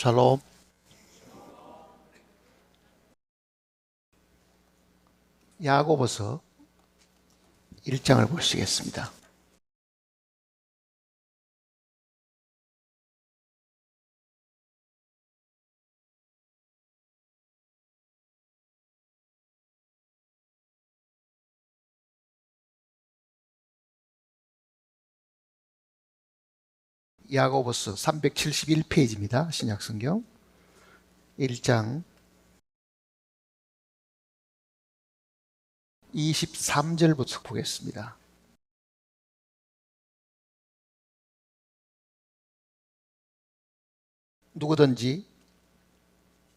샬롬. 야고보서 1장을 보시겠습니다. 야고보서 371페이지입니다. 신약성경 1장 23절부터 보겠습니다. 누구든지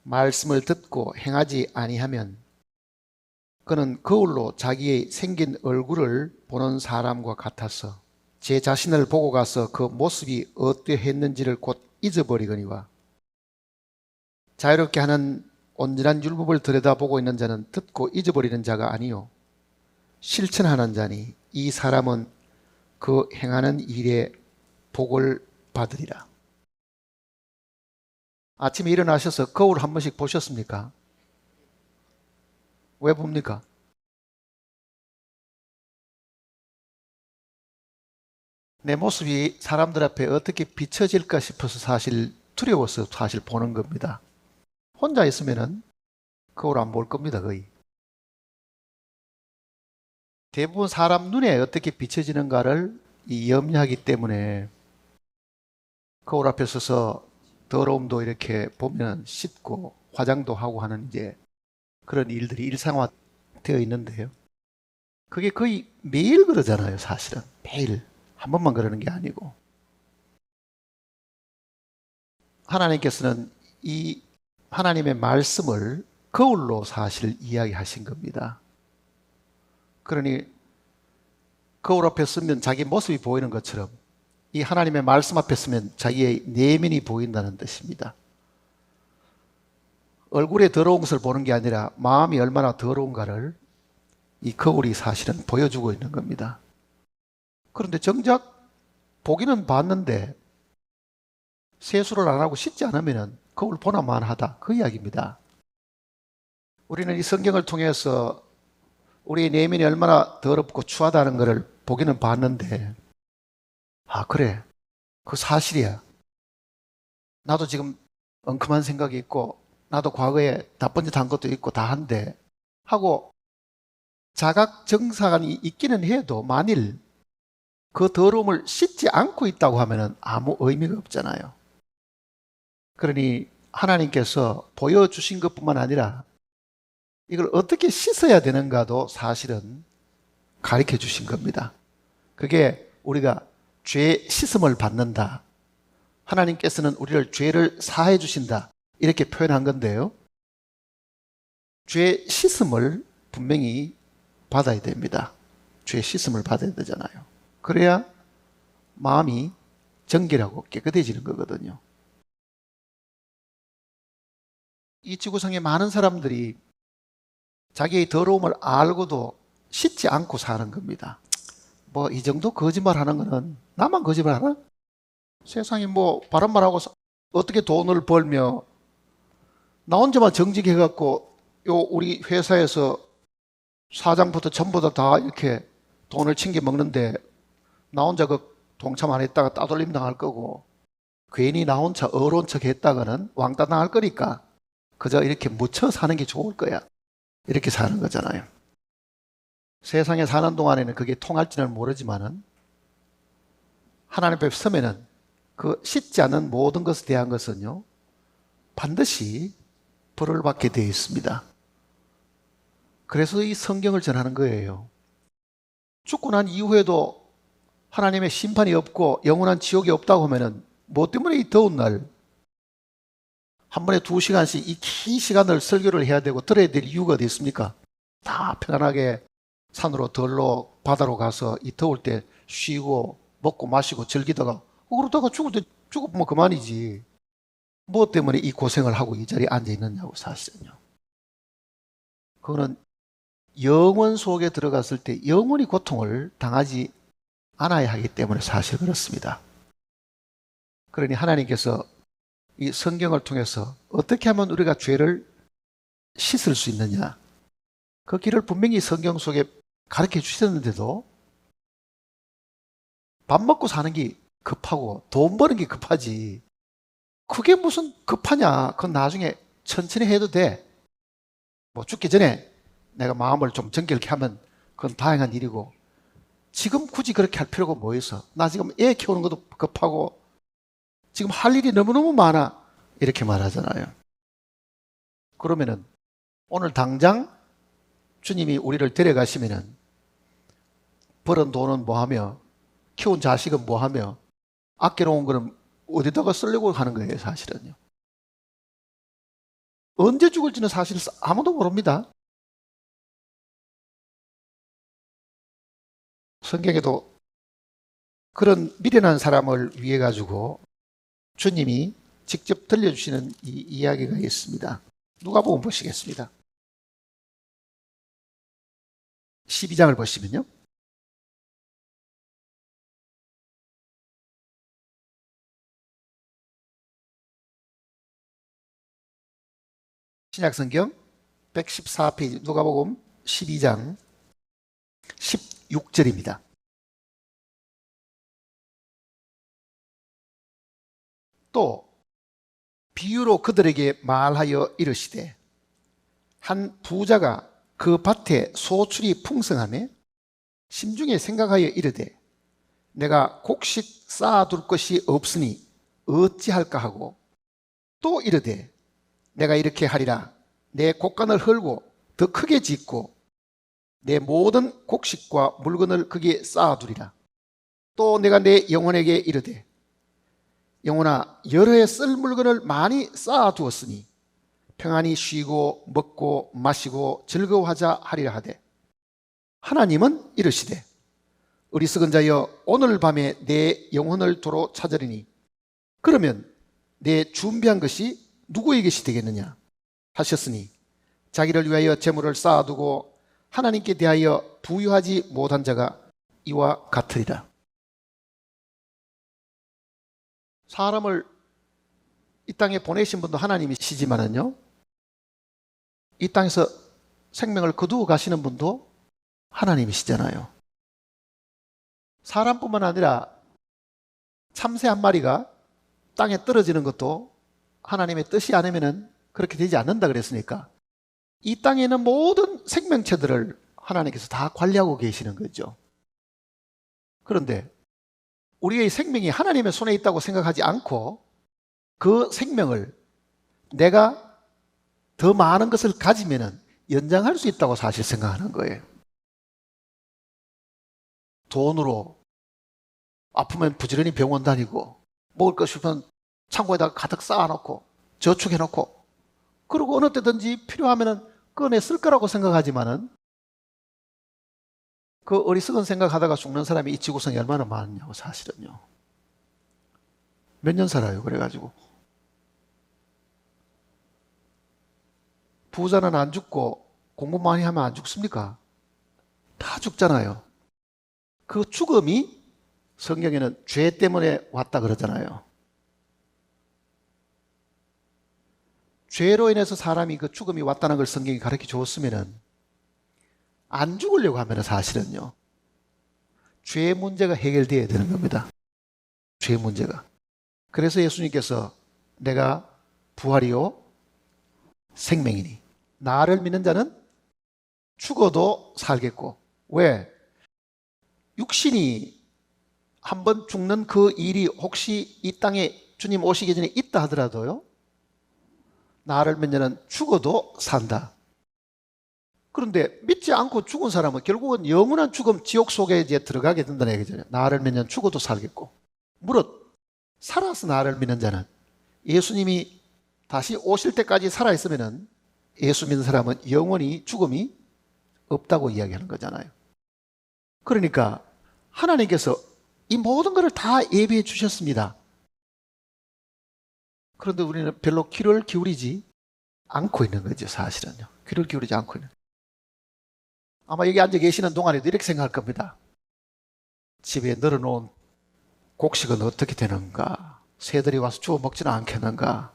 말씀을 듣고 행하지 아니하면 그는 거울로 자기의 생긴 얼굴을 보는 사람과 같아서 제 자신을 보고 가서 그 모습이 어떠했는지를 곧 잊어버리거니와 자유롭게 하는 온전한 율법을 들여다보고 있는 자는 듣고 잊어버리는 자가 아니요 실천하는 자니 이 사람은 그 행하는 일에 복을 받으리라. 아침에 일어나셔서 거울 한 번씩 보셨습니까? 왜 봅니까? 내 모습이 사람들 앞에 어떻게 비춰질까 싶어서 사실 두려워서 사실 보는 겁니다. 혼자 있으면은 거울 안 볼 겁니다, 거의. 대부분 사람 눈에 어떻게 비춰지는가를 염려하기 때문에 거울 앞에 서서 더러움도 이렇게 보면 씻고 화장도 하고 하는 이제 그런 일들이 일상화되어 있는데요. 그게 거의 매일 그러잖아요, 사실은. 매일. 한 번만 그러는 게 아니고. 하나님께서는 이 하나님의 말씀을 거울로 사실 이야기하신 겁니다. 그러니 거울 앞에 서면 자기 모습이 보이는 것처럼 이 하나님의 말씀 앞에 서면 자기의 내면이 보인다는 뜻입니다. 얼굴에 더러운 것을 보는 게 아니라 마음이 얼마나 더러운가를 이 거울이 사실은 보여주고 있는 겁니다. 그런데 정작 보기는 봤는데 세수를 안 하고 씻지 않으면 거울 보나만 하다, 그 이야기입니다. 우리는 이 성경을 통해서 우리의 내면이 얼마나 더럽고 추하다는 것을 보기는 봤는데, 아, 그래, 그 사실이야. 나도 지금 엉큼한 생각이 있고 나도 과거에 나쁜 짓 한 것도 있고 다 한데 하고 자각정사가 있기는 해도 만일 그 더러움을 씻지 않고 있다고 하면 아무 의미가 없잖아요. 그러니 하나님께서 보여주신 것뿐만 아니라 이걸 어떻게 씻어야 되는가도 사실은 가르쳐 주신 겁니다. 그게 우리가 죄 씻음을 받는다. 하나님께서는 우리를 죄를 사해 주신다. 이렇게 표현한 건데요. 죄 씻음을 분명히 받아야 됩니다. 죄 씻음을 받아야 되잖아요. 그래야 마음이 정결하고 깨끗해지는 거거든요. 이 지구상에 많은 사람들이 자기의 더러움을 알고도 씻지 않고 사는 겁니다. 뭐 이 정도 거짓말 하는 거는 나만 거짓말 하나? 세상에 뭐 바른말하고 어떻게 돈을 벌며 나 혼자만 정직해갖고 요 우리 회사에서 사장부터 전부 다 이렇게 돈을 챙겨 먹는데 나 혼자 그 동참 안 했다가 따돌림 당할 거고 괜히 나 혼자 어려운 척 했다가는 왕따 당할 거니까 그저 이렇게 묻혀 사는 게 좋을 거야. 이렇게 사는 거잖아요. 세상에 사는 동안에는 그게 통할지는 모르지만은 하나님 앞에 서면은 그 씻지 않는 모든 것에 대한 것은요 반드시 벌을 받게 되어 있습니다. 그래서 이 성경을 전하는 거예요. 죽고 난 이후에도 하나님의 심판이 없고 영원한 지옥이 없다고 하면은 뭐 때문에 이 더운 날 한 번에 2시간씩 이 긴 시간을 설교를 해야 되고 들어야 될 이유가 어디 있습니까? 다 편안하게 산으로 들로 바다로 가서 이 더울 때 쉬고 먹고 마시고 즐기다가 그러다가 죽을 때 죽으면 그만이지. 뭐 때문에 이 고생을 하고 이 자리에 앉아 있느냐고 사실은요. 그거는 영원 속에 들어갔을 때 영원히 고통을 당하지 않아야 하기 때문에 사실 그렇습니다. 그러니 하나님께서 이 성경을 통해서 어떻게 하면 우리가 죄를 씻을 수 있느냐, 그 길을 분명히 성경 속에 가르쳐 주셨는데도 밥 먹고 사는 게 급하고 돈 버는 게 급하지, 그게 무슨 급하냐, 그건 나중에 천천히 해도 돼. 뭐 죽기 전에 내가 마음을 좀 정결케 하면 그건 다행한 일이고, 지금 굳이 그렇게 할 필요가 뭐 있어? 나 지금 애 키우는 것도 급하고 지금 할 일이 너무너무 많아, 이렇게 말하잖아요. 그러면은 오늘 당장 주님이 우리를 데려가시면은 벌은 돈은 뭐 하며, 키운 자식은 뭐 하며, 아껴놓은 거는 어디다가 쓰려고 하는 거예요, 사실은요. 언제 죽을지는 사실 아무도 모릅니다. 성경에도 그런 미련한 사람을 위해 가지고 주님이 직접 들려주시는 이 이야기가 있습니다. 누가복음 보시겠습니다. 12장을 보시면요, 신약성경 114페이지 누가복음 12장 16절입니다. 또 비유로 그들에게 말하여 이르시되, 한 부자가 그 밭에 소출이 풍성하매 심중에 생각하여 이르되, 내가 곡식 쌓아둘 것이 없으니 어찌할까 하고, 또 이르되, 내가 이렇게 하리라. 내 곡간을 헐고 더 크게 짓고 내 모든 곡식과 물건을 거기에 쌓아두리라. 또 내가 내 영혼에게 이르되, 영혼아, 여러 해 쓸 물건을 많이 쌓아두었으니 평안히 쉬고 먹고 마시고 즐거워하자 하리라 하되, 하나님은 이르시되, 어리석은 자여, 오늘 밤에 내 영혼을 도로 찾으리니 그러면 내 준비한 것이 누구의 것이 되겠느냐 하셨으니, 자기를 위하여 재물을 쌓아두고 하나님께 대하여 부유하지 못한 자가 이와 같으리라. 사람을 이 땅에 보내신 분도 하나님이시지만은요, 이 땅에서 생명을 거두어 가시는 분도 하나님이시잖아요. 사람뿐만 아니라 참새 한 마리가 땅에 떨어지는 것도 하나님의 뜻이 아니면은 그렇게 되지 않는다 그랬으니까, 이 땅에 있는 모든 생명체들을 하나님께서 다 관리하고 계시는 거죠. 그런데 우리의 생명이 하나님의 손에 있다고 생각하지 않고 그 생명을 내가 더 많은 것을 가지면은 연장할 수 있다고 사실 생각하는 거예요. 돈으로 아프면 부지런히 병원 다니고, 먹을 것 싶으면 창고에다가 가득 쌓아놓고 저축해놓고, 그리고 어느 때든지 필요하면은 꺼내 쓸 거라고 생각하지만은, 그 어리석은 생각하다가 죽는 사람이 이 지구상에 얼마나 많냐고, 사실은요. 몇 년 살아요, 그래가지고. 부자는 안 죽고 공부 많이 하면 안 죽습니까? 다 죽잖아요. 그 죽음이 성경에는 죄 때문에 왔다 그러잖아요. 죄로 인해서 사람이 그 죽음이 왔다는 걸 성경이 가르쳐 줬으면은, 안 죽으려고 하면 사실은요, 죄 문제가 해결되어야 되는 겁니다. 죄 문제가. 그래서 예수님께서 내가 부활이요 생명이니 나를 믿는 자는 죽어도 살겠고, 왜? 육신이 한번 죽는 그 일이 혹시 이 땅에 주님 오시기 전에 있다 하더라도요, 나를 믿는 자는 죽어도 산다. 그런데 믿지 않고 죽은 사람은 결국은 영원한 죽음, 지옥 속에 이제 들어가게 된다는 얘기잖아요. 나를 믿는 죽어도 살겠고, 무릇 살아서 나를 믿는 자는, 예수님이 다시 오실 때까지 살아있으면은 예수 믿는 사람은 영원히 죽음이 없다고 이야기하는 거잖아요. 그러니까 하나님께서 이 모든 것을 다 예비해 주셨습니다. 그런데 우리는 별로 귀를 기울이지 않고 있는 거죠, 사실은요. 귀를 기울이지 않고 있는. 아마 여기 앉아 계시는 동안에도 이렇게 생각할 겁니다. 집에 널어놓은 곡식은 어떻게 되는가? 새들이 와서 주워 먹지는 않겠는가?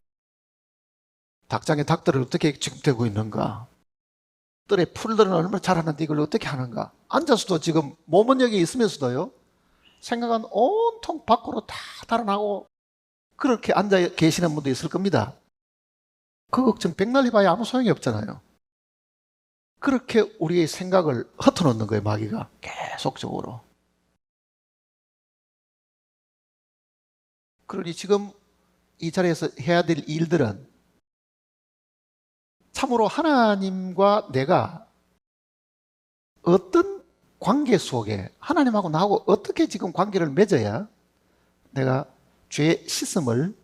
닭장에 닭들을 어떻게 취급되고 있는가? 뜰에 풀들은 얼마나 자라는데 이걸 어떻게 하는가? 앉아서도 지금 몸은 여기 있으면서도요, 생각은 온통 밖으로 다 달아나고 그렇게 앉아 계시는 분도 있을 겁니다. 그 걱정 백날 해봐야 아무 소용이 없잖아요. 그렇게 우리의 생각을 흩어놓는 거예요, 마귀가. 계속적으로. 그러니 지금 이 자리에서 해야 될 일들은 참으로 하나님과 내가 어떤 관계 속에 하나님하고 나하고 어떻게 지금 관계를 맺어야 내가 죄의 씻음을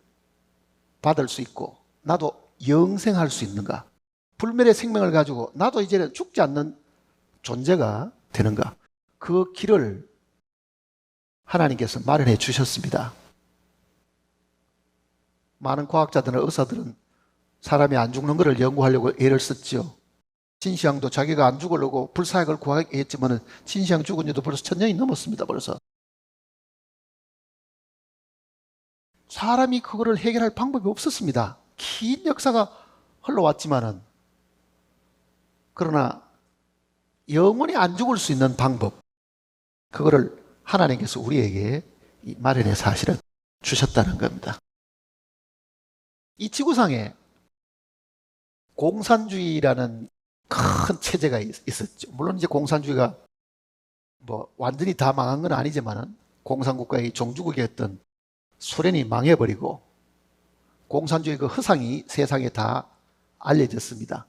받을 수 있고 나도 영생할 수 있는가? 불멸의 생명을 가지고 나도 이제는 죽지 않는 존재가 되는가? 그 길을 하나님께서 마련해 주셨습니다. 많은 과학자들은 의사들은 사람이 안 죽는 것을 연구하려고 애를 썼죠. 진시황도 자기가 안 죽으려고 불사약을 구하게 했지만 진시황 죽은 지도 벌써 1000년이 넘었습니다. 벌써. 사람이 그거를 해결할 방법이 없었습니다. 긴 역사가 흘러왔지만은, 그러나 영원히 안 죽을 수 있는 방법, 그거를 하나님께서 우리에게 마련해 사실은 주셨다는 겁니다. 이 지구상에 공산주의라는 큰 체제가 있었죠. 물론 이제 공산주의가 뭐 완전히 다 망한 건 아니지만은 공산국가의 종주국이었던 소련이 망해버리고 공산주의 그 허상이 세상에 다 알려졌습니다.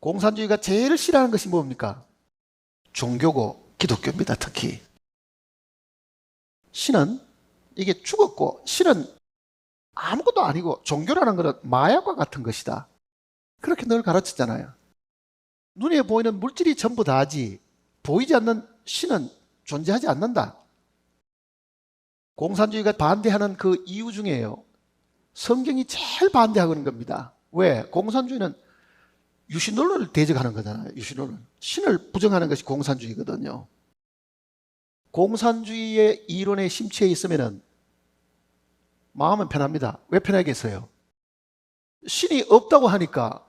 공산주의가 제일 싫어하는 것이 뭡니까? 종교고 기독교입니다. 특히 신은 이게 죽었고 신은 아무것도 아니고 종교라는 것은 마약과 같은 것이다. 그렇게 늘 가르쳤잖아요. 눈에 보이는 물질이 전부 다지 보이지 않는 신은 존재하지 않는다. 공산주의가 반대하는 그 이유 중에요, 성경이 제일 반대하는 겁니다. 왜? 공산주의는 유신론을 대적하는 거잖아요. 유신론은 신을 부정하는 것이 공산주의거든요. 공산주의의 이론에 심취해 있으면 마음은 편합니다. 왜 편하겠어요? 신이 없다고 하니까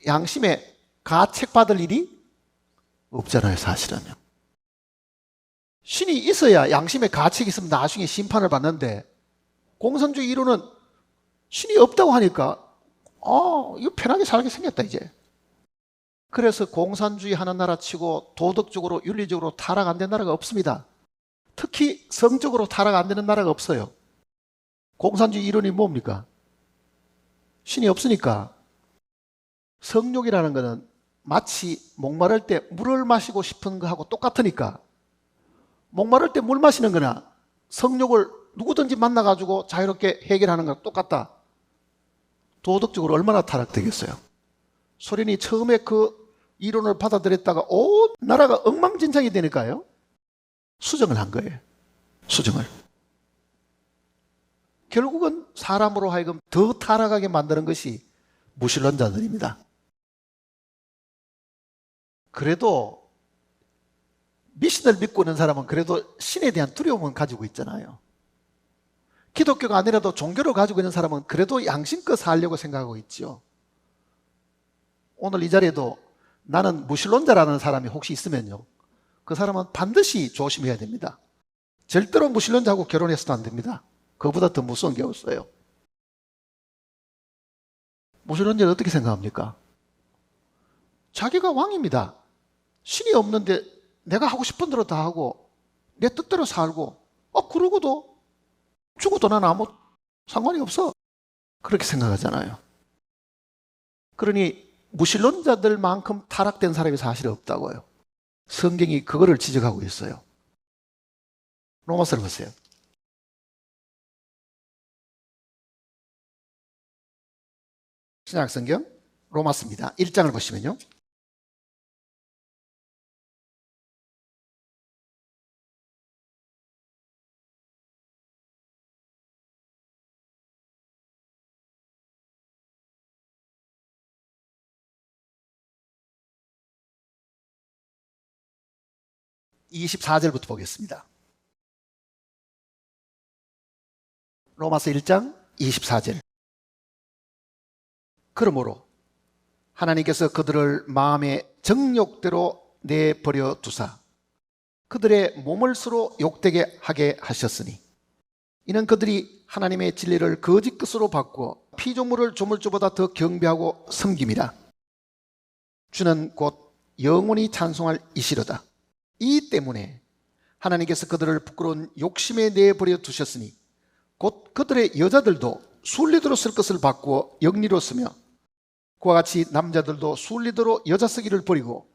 양심에 가책받을 일이 없잖아요, 사실은요. 신이 있어야 양심에 가책이 있으면 나중에 심판을 받는데, 공산주의 이론은 신이 없다고 하니까 이거 편하게 살게 생겼다 이제. 그래서 공산주의 하는 나라 치고 도덕적으로 윤리적으로 타락 안 된 나라가 없습니다. 특히 성적으로 타락 안 되는 나라가 없어요. 공산주의 이론이 뭡니까? 신이 없으니까 성욕이라는 것은 마치 목마를 때 물을 마시고 싶은 거하고 똑같으니까, 목마를 때 물 마시는 거나 성욕을 누구든지 만나가지고 자유롭게 해결하는 거랑 똑같다. 도덕적으로 얼마나 타락되겠어요? 소련이 처음에 그 이론을 받아들였다가 온 나라가 엉망진창이 되니까요, 수정을 한 거예요. 수정을. 결국은 사람으로 하여금 더 타락하게 만드는 것이 무신론자들입니다. 그래도 미신을 믿고 있는 사람은 그래도 신에 대한 두려움은 가지고 있잖아요. 기독교가 아니라도 종교를 가지고 있는 사람은 그래도 양심껏 살려고 생각하고 있죠. 오늘 이 자리에도 나는 무신론자라는 사람이 혹시 있으면요, 그 사람은 반드시 조심해야 됩니다. 절대로 무신론자하고 결혼해서도 안 됩니다. 그보다 더 무서운 게 없어요. 무신론자는 어떻게 생각합니까? 자기가 왕입니다. 신이 없는데 내가 하고 싶은 대로 다 하고 내 뜻대로 살고, 그러고도 죽어도 난 아무 상관이 없어. 그렇게 생각하잖아요. 그러니 무신론자들만큼 타락된 사람이 사실 없다고요. 성경이 그거를 지적하고 있어요. 로마서를 보세요. 신약성경 로마서입니다. 1장을 보시면요, (24절부터) 보겠습니다. 로마서 1장 24절. 그러므로 하나님께서 그들을 마음의 정욕대로 내버려 두사 그들의 몸을 서로 욕되게 하게 하셨으니 이는 그들이 하나님의 진리를 거짓 것으로 바꾸어 피조물을 조물주보다 더 경배하고 섬김이라. 주는 곧 영원히 찬송할 이시로다. 이 때문에 하나님께서 그들을 부끄러운 욕심에 내버려 두셨으니 곧 그들의 여자들도 순리대로 쓸 것을 바꾸어 영리로 쓰며 그와 같이 남자들도 순리대로 여자 쓰기를 버리고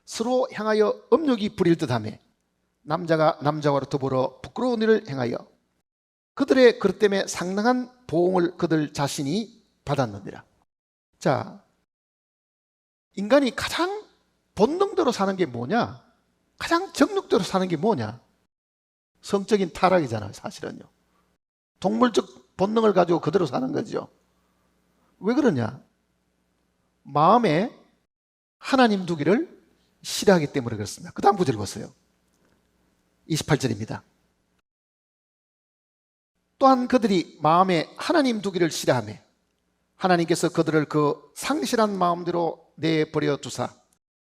서로 향하여 업욕이 부릴 듯하며 남자가 남자와 더불어 부끄러운 일을 행하여 그들의 그릇 때문에 상당한 보응을 그들 자신이 받았느니라. 자, 인간이 가장 본능대로 사는 게 뭐냐? 가장 정욕대로 사는 게 뭐냐? 성적인 타락이잖아요, 사실은요. 동물적 본능을 가지고 그대로 사는 거죠. 왜 그러냐? 마음에 하나님 두기를 싫어하기 때문에 그렇습니다. 그 다음 구절 보세요. 28절입니다. 또한 그들이 마음에 하나님 두기를 싫어하며 하나님께서 그들을 그 상실한 마음대로 내버려 두사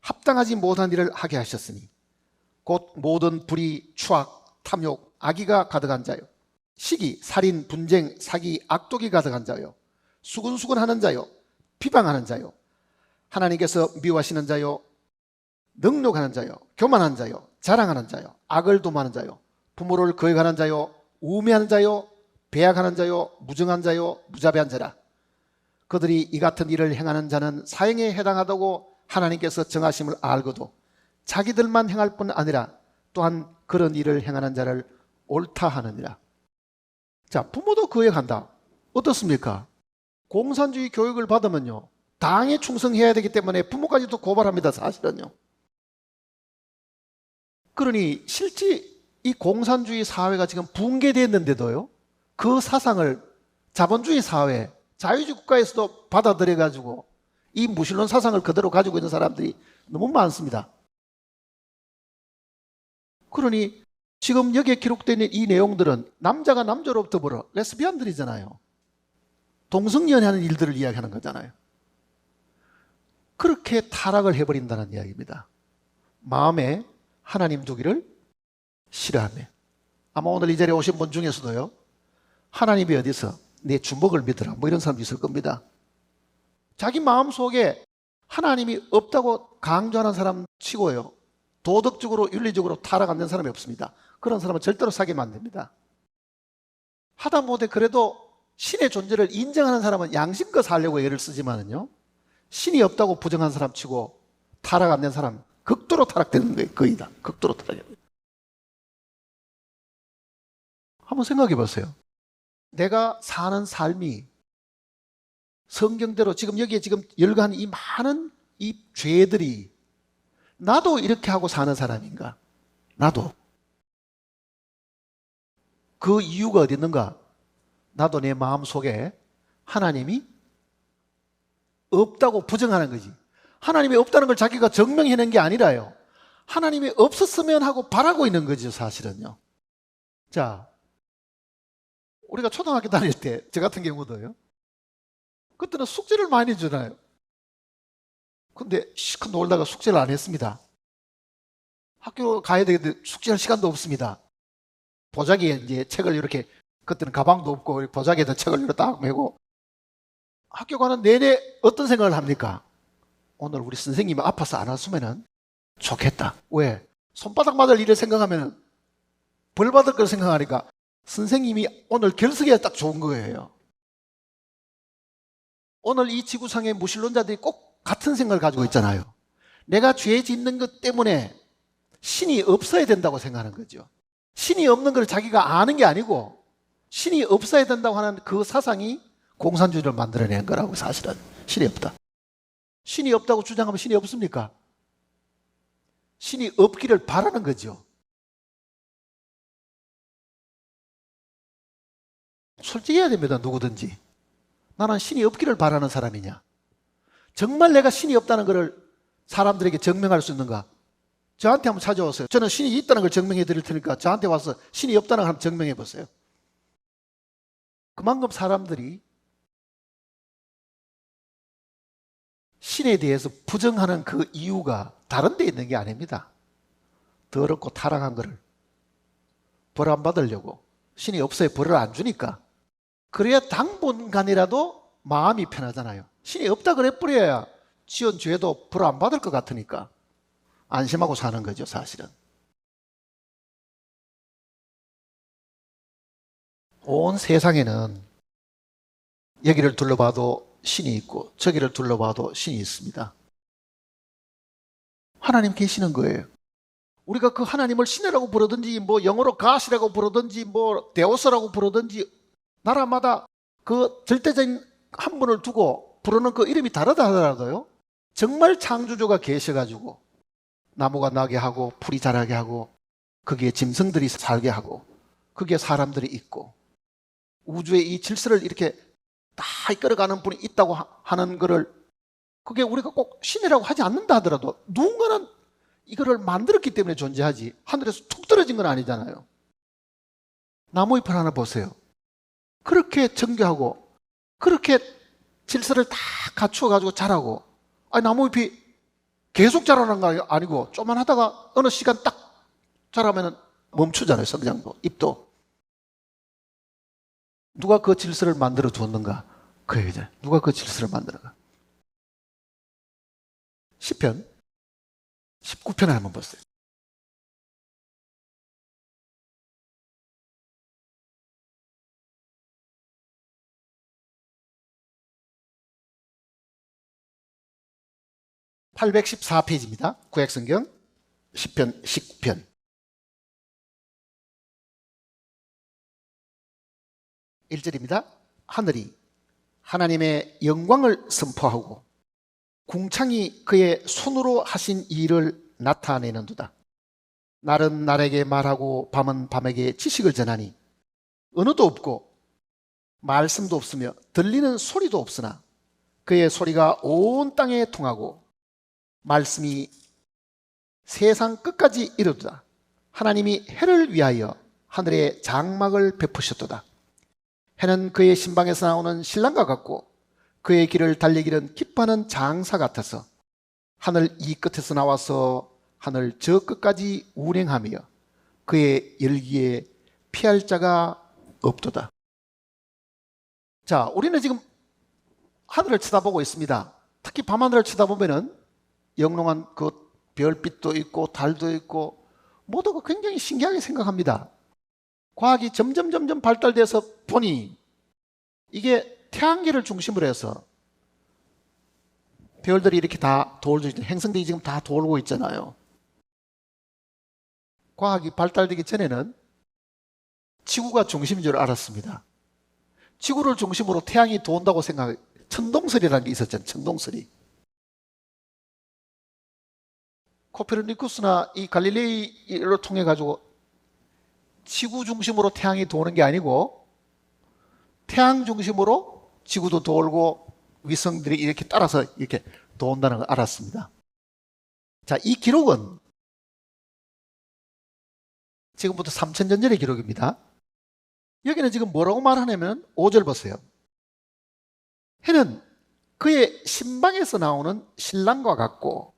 합당하지 못한 일을 하게 하셨으니 곧 모든 불의, 추악, 탐욕, 악의가 가득한 자요 시기, 살인, 분쟁, 사기, 악독이 가득한 자요 수근수근하는 자요 비방하는 자요 하나님께서 미워하시는 자요 능욕하는 자요 교만한 자요 자랑하는 자요 악을 도모하는 자요 부모를 거역하는 자요 우매하는 자요 배약하는 자요 무정한 자요 무자비한 자라. 그들이 이 같은 일을 행하는 자는 사형에 해당하다고 하나님께서 정하심을 알고도 자기들만 행할 뿐 아니라 또한 그런 일을 행하는 자를 옳다 하느니라. 자, 부모도 거역한다. 어떻습니까? 공산주의 교육을 받으면요 당에 충성해야 되기 때문에 부모까지도 고발합니다. 사실은요. 그러니 실제 이 공산주의 사회가 지금 붕괴됐는데도요 그 사상을 자본주의 사회, 자유주의 국가에서도 받아들여 가지고 이 무신론 사상을 그대로 가지고 있는 사람들이 너무 많습니다. 그러니 지금 여기에 기록되어 있는 이 내용들은 남자가 남자로 더불어 레스비안들이잖아요. 동성연애하는 일들을 이야기하는 거잖아요. 그렇게 타락을 해버린다는 이야기입니다. 마음에 하나님 두기를 싫어하며. 아마 오늘 이 자리에 오신 분 중에서도요 하나님이 어디서 내 주먹을 믿으라 뭐 이런 사람도 있을 겁니다. 자기 마음속에 하나님이 없다고 강조하는 사람 치고요 도덕적으로 윤리적으로 타락 안 된 사람이 없습니다. 그런 사람은 절대로 사귀면 안 됩니다. 하다못해 그래도 신의 존재를 인정하는 사람은 양심껏 살려고 애를 쓰지만은요 신이 없다고 부정한 사람 치고 타락 안 된 사람 극도로 타락되는 거예요. 거의 다 극도로 타락됩니다. 한번 생각해 보세요. 내가 사는 삶이 성경대로 지금 여기에 지금 열거한 이 많은 이 죄들이 나도 이렇게 하고 사는 사람인가? 나도. 그 이유가 어디 있는가? 나도 내 마음속에 하나님이 없다고 부정하는 거지. 하나님이 없다는 걸 자기가 증명해낸 게 아니라요 하나님이 없었으면 하고 바라고 있는 거죠. 사실은요. 자, 우리가 초등학교 다닐 때 저 같은 경우도요 그때는 숙제를 많이 주잖아요. 근데 실컷 놀다가 숙제를 안 했습니다. 학교 가야 되는데 숙제할 시간도 없습니다. 보자기에 이제 책을 이렇게 그때는 가방도 없고 보자기에다 책을 이렇게 딱 메고 학교 가는 내내 어떤 생각을 합니까? 오늘 우리 선생님이 아파서 안 왔으면 좋겠다. 왜? 손바닥 맞을 일을 생각하면 벌 받을 걸 생각하니까 선생님이 오늘 결석이 딱 좋은 거예요. 오늘 이 지구상의 무신론자들이 꼭 같은 생각을 가지고 있잖아요. 내가 죄 짓는 것 때문에 신이 없어야 된다고 생각하는 거죠. 신이 없는 걸 자기가 아는 게 아니고 신이 없어야 된다고 하는 그 사상이 공산주의를 만들어낸 거라고. 사실은 신이 없다. 신이 없다고 주장하면 신이 없습니까? 신이 없기를 바라는 거죠. 솔직해야 됩니다. 누구든지. 나는 신이 없기를 바라는 사람이냐? 정말 내가 신이 없다는 것을 사람들에게 증명할 수 있는가? 저한테 한번 찾아오세요. 저는 신이 있다는 걸 증명해 드릴 테니까 저한테 와서 신이 없다는 걸 한번 증명해 보세요. 그만큼 사람들이 신에 대해서 부정하는 그 이유가 다른 데 있는 게 아닙니다. 더럽고 타락한 거를 벌 안 받으려고. 신이 없어야 벌을 안 주니까. 그래야 당분간이라도 마음이 편하잖아요. 신이 없다 그래 버려야 지은 죄도 벌 안 받을 것 같으니까 안심하고 사는 거죠, 사실은. 온 세상에는 여기를 둘러봐도 신이 있고 저기를 둘러봐도 신이 있습니다. 하나님 계시는 거예요. 우리가 그 하나님을 신이라고 부르든지 뭐 영어로 가시라고 부르든지 뭐 데오스라고 부르든지 나라마다 그 절대적인 한 분을 두고 부르는 그 이름이 다르다 하더라도요, 정말 창조주가 계셔가지고 나무가 나게 하고 풀이 자라게 하고 거기에 짐승들이 살게 하고 거기에 사람들이 있고 우주의 이 질서를 이렇게 다 이끌어가는 분이 있다고 하는 거를, 그게 우리가 꼭 신이라고 하지 않는다 하더라도 누군가는 이거를 만들었기 때문에 존재하지 하늘에서 툭 떨어진 건 아니잖아요. 나무잎을 하나 보세요. 그렇게 정교하고 그렇게 질서를 다 갖추어가지고 자라고, 아니 나무잎이 계속 자라는 거 아니고 좀만 하다가 어느 시간 딱 자라면 멈추잖아요. 성장도 잎도. 누가 그 질서를 만들어 두었는가? 그 얘기죠. 누가 그 질서를 만들어가? 시편 19편을 한번 보세요. (814페이지입니다) 구약성경 시편 19편 1절입니다. 하늘이 하나님의 영광을 선포하고 궁창이 그의 손으로 하신 일을 나타내는도다. 날은 날에게 말하고 밤은 밤에게 지식을 전하니 언어도 없고 말씀도 없으며 들리는 소리도 없으나 그의 소리가 온 땅에 통하고 말씀이 세상 끝까지 이르도다. 하나님이 해를 위하여 하늘에 장막을 베푸셨도다. 해는 그의 신방에서 나오는 신랑과 같고 그의 길을 달리기는 기뻐하는 장사 같아서 하늘 이 끝에서 나와서 하늘 저 끝까지 운행하며 그의 열기에 피할 자가 없도다. 자, 우리는 지금 하늘을 쳐다보고 있습니다. 특히 밤하늘을 쳐다보면은 영롱한 그 별빛도 있고 달도 있고 모두가 굉장히 신기하게 생각합니다. 과학이 점점 발달돼서 보니 이게 태양계를 중심으로 해서 별들이 이렇게 다 돌고 있잖아요. 행성들이 지금 다 돌고 있잖아요. 과학이 발달되기 전에는 지구가 중심인 줄 알았습니다. 지구를 중심으로 태양이 돈다고 생각해. 천동설이라는 게 있었잖아요. 천동설이. 코페르니쿠스나 이 갈릴레이를 통해 가지고 지구 중심으로 태양이 도는 게 아니고 태양 중심으로 지구도 돌고 위성들이 이렇게 따라서 이렇게 돈다는 걸 알았습니다. 자, 이 기록은 지금부터 3000년 전의 기록입니다. 여기는 지금 뭐라고 말하냐면 5절 보세요. 해는 그의 신방에서 나오는 신랑과 같고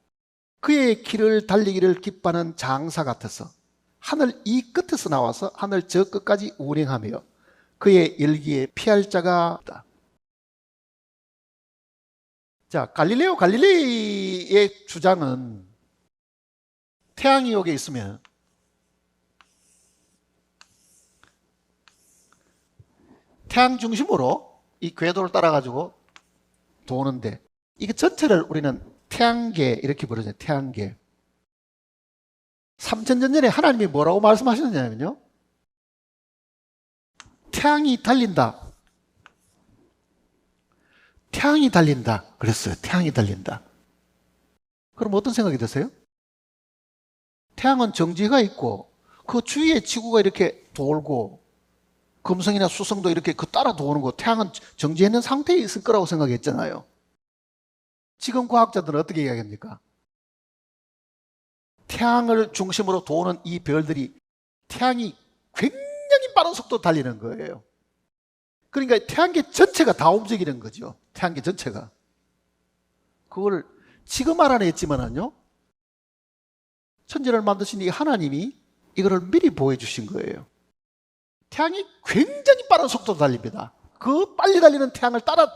그의 길을 달리기를 기뻐하는 장사 같아서 하늘 이 끝에서 나와서 하늘 저 끝까지 운행하며 그의 열기에 피할 자가 없다. 자, 갈릴레오 갈릴레이의 주장은 태양이 여기 있으면 태양 중심으로 이 궤도를 따라가지고 도는데, 이게 전체를 우리는 태양계 이렇게 부르죠. 태양계. 3000년 전에 하나님이 뭐라고 말씀하셨냐면요, 태양이 달린다. 태양이 달린다 그랬어요. 태양이 달린다. 그럼 어떤 생각이 드세요? 태양은 정지가 있고 그 주위에 지구가 이렇게 돌고 금성이나 수성도 이렇게 그 따라 도는 거, 태양은 정지해 있는 상태에 있을 거라고 생각했잖아요. 지금 과학자들은 어떻게 이야기합니까? 태양을 중심으로 도는 이 별들이 태양이 굉장히 빠른 속도로 달리는 거예요. 그러니까 태양계 전체가 다 움직이는 거죠. 태양계 전체가. 그걸 지금 알아냈지만은요, 천지를 만드신 이 하나님이 이거를 미리 보여주신 거예요. 태양이 굉장히 빠른 속도로 달립니다. 그 빨리 달리는 태양을 따라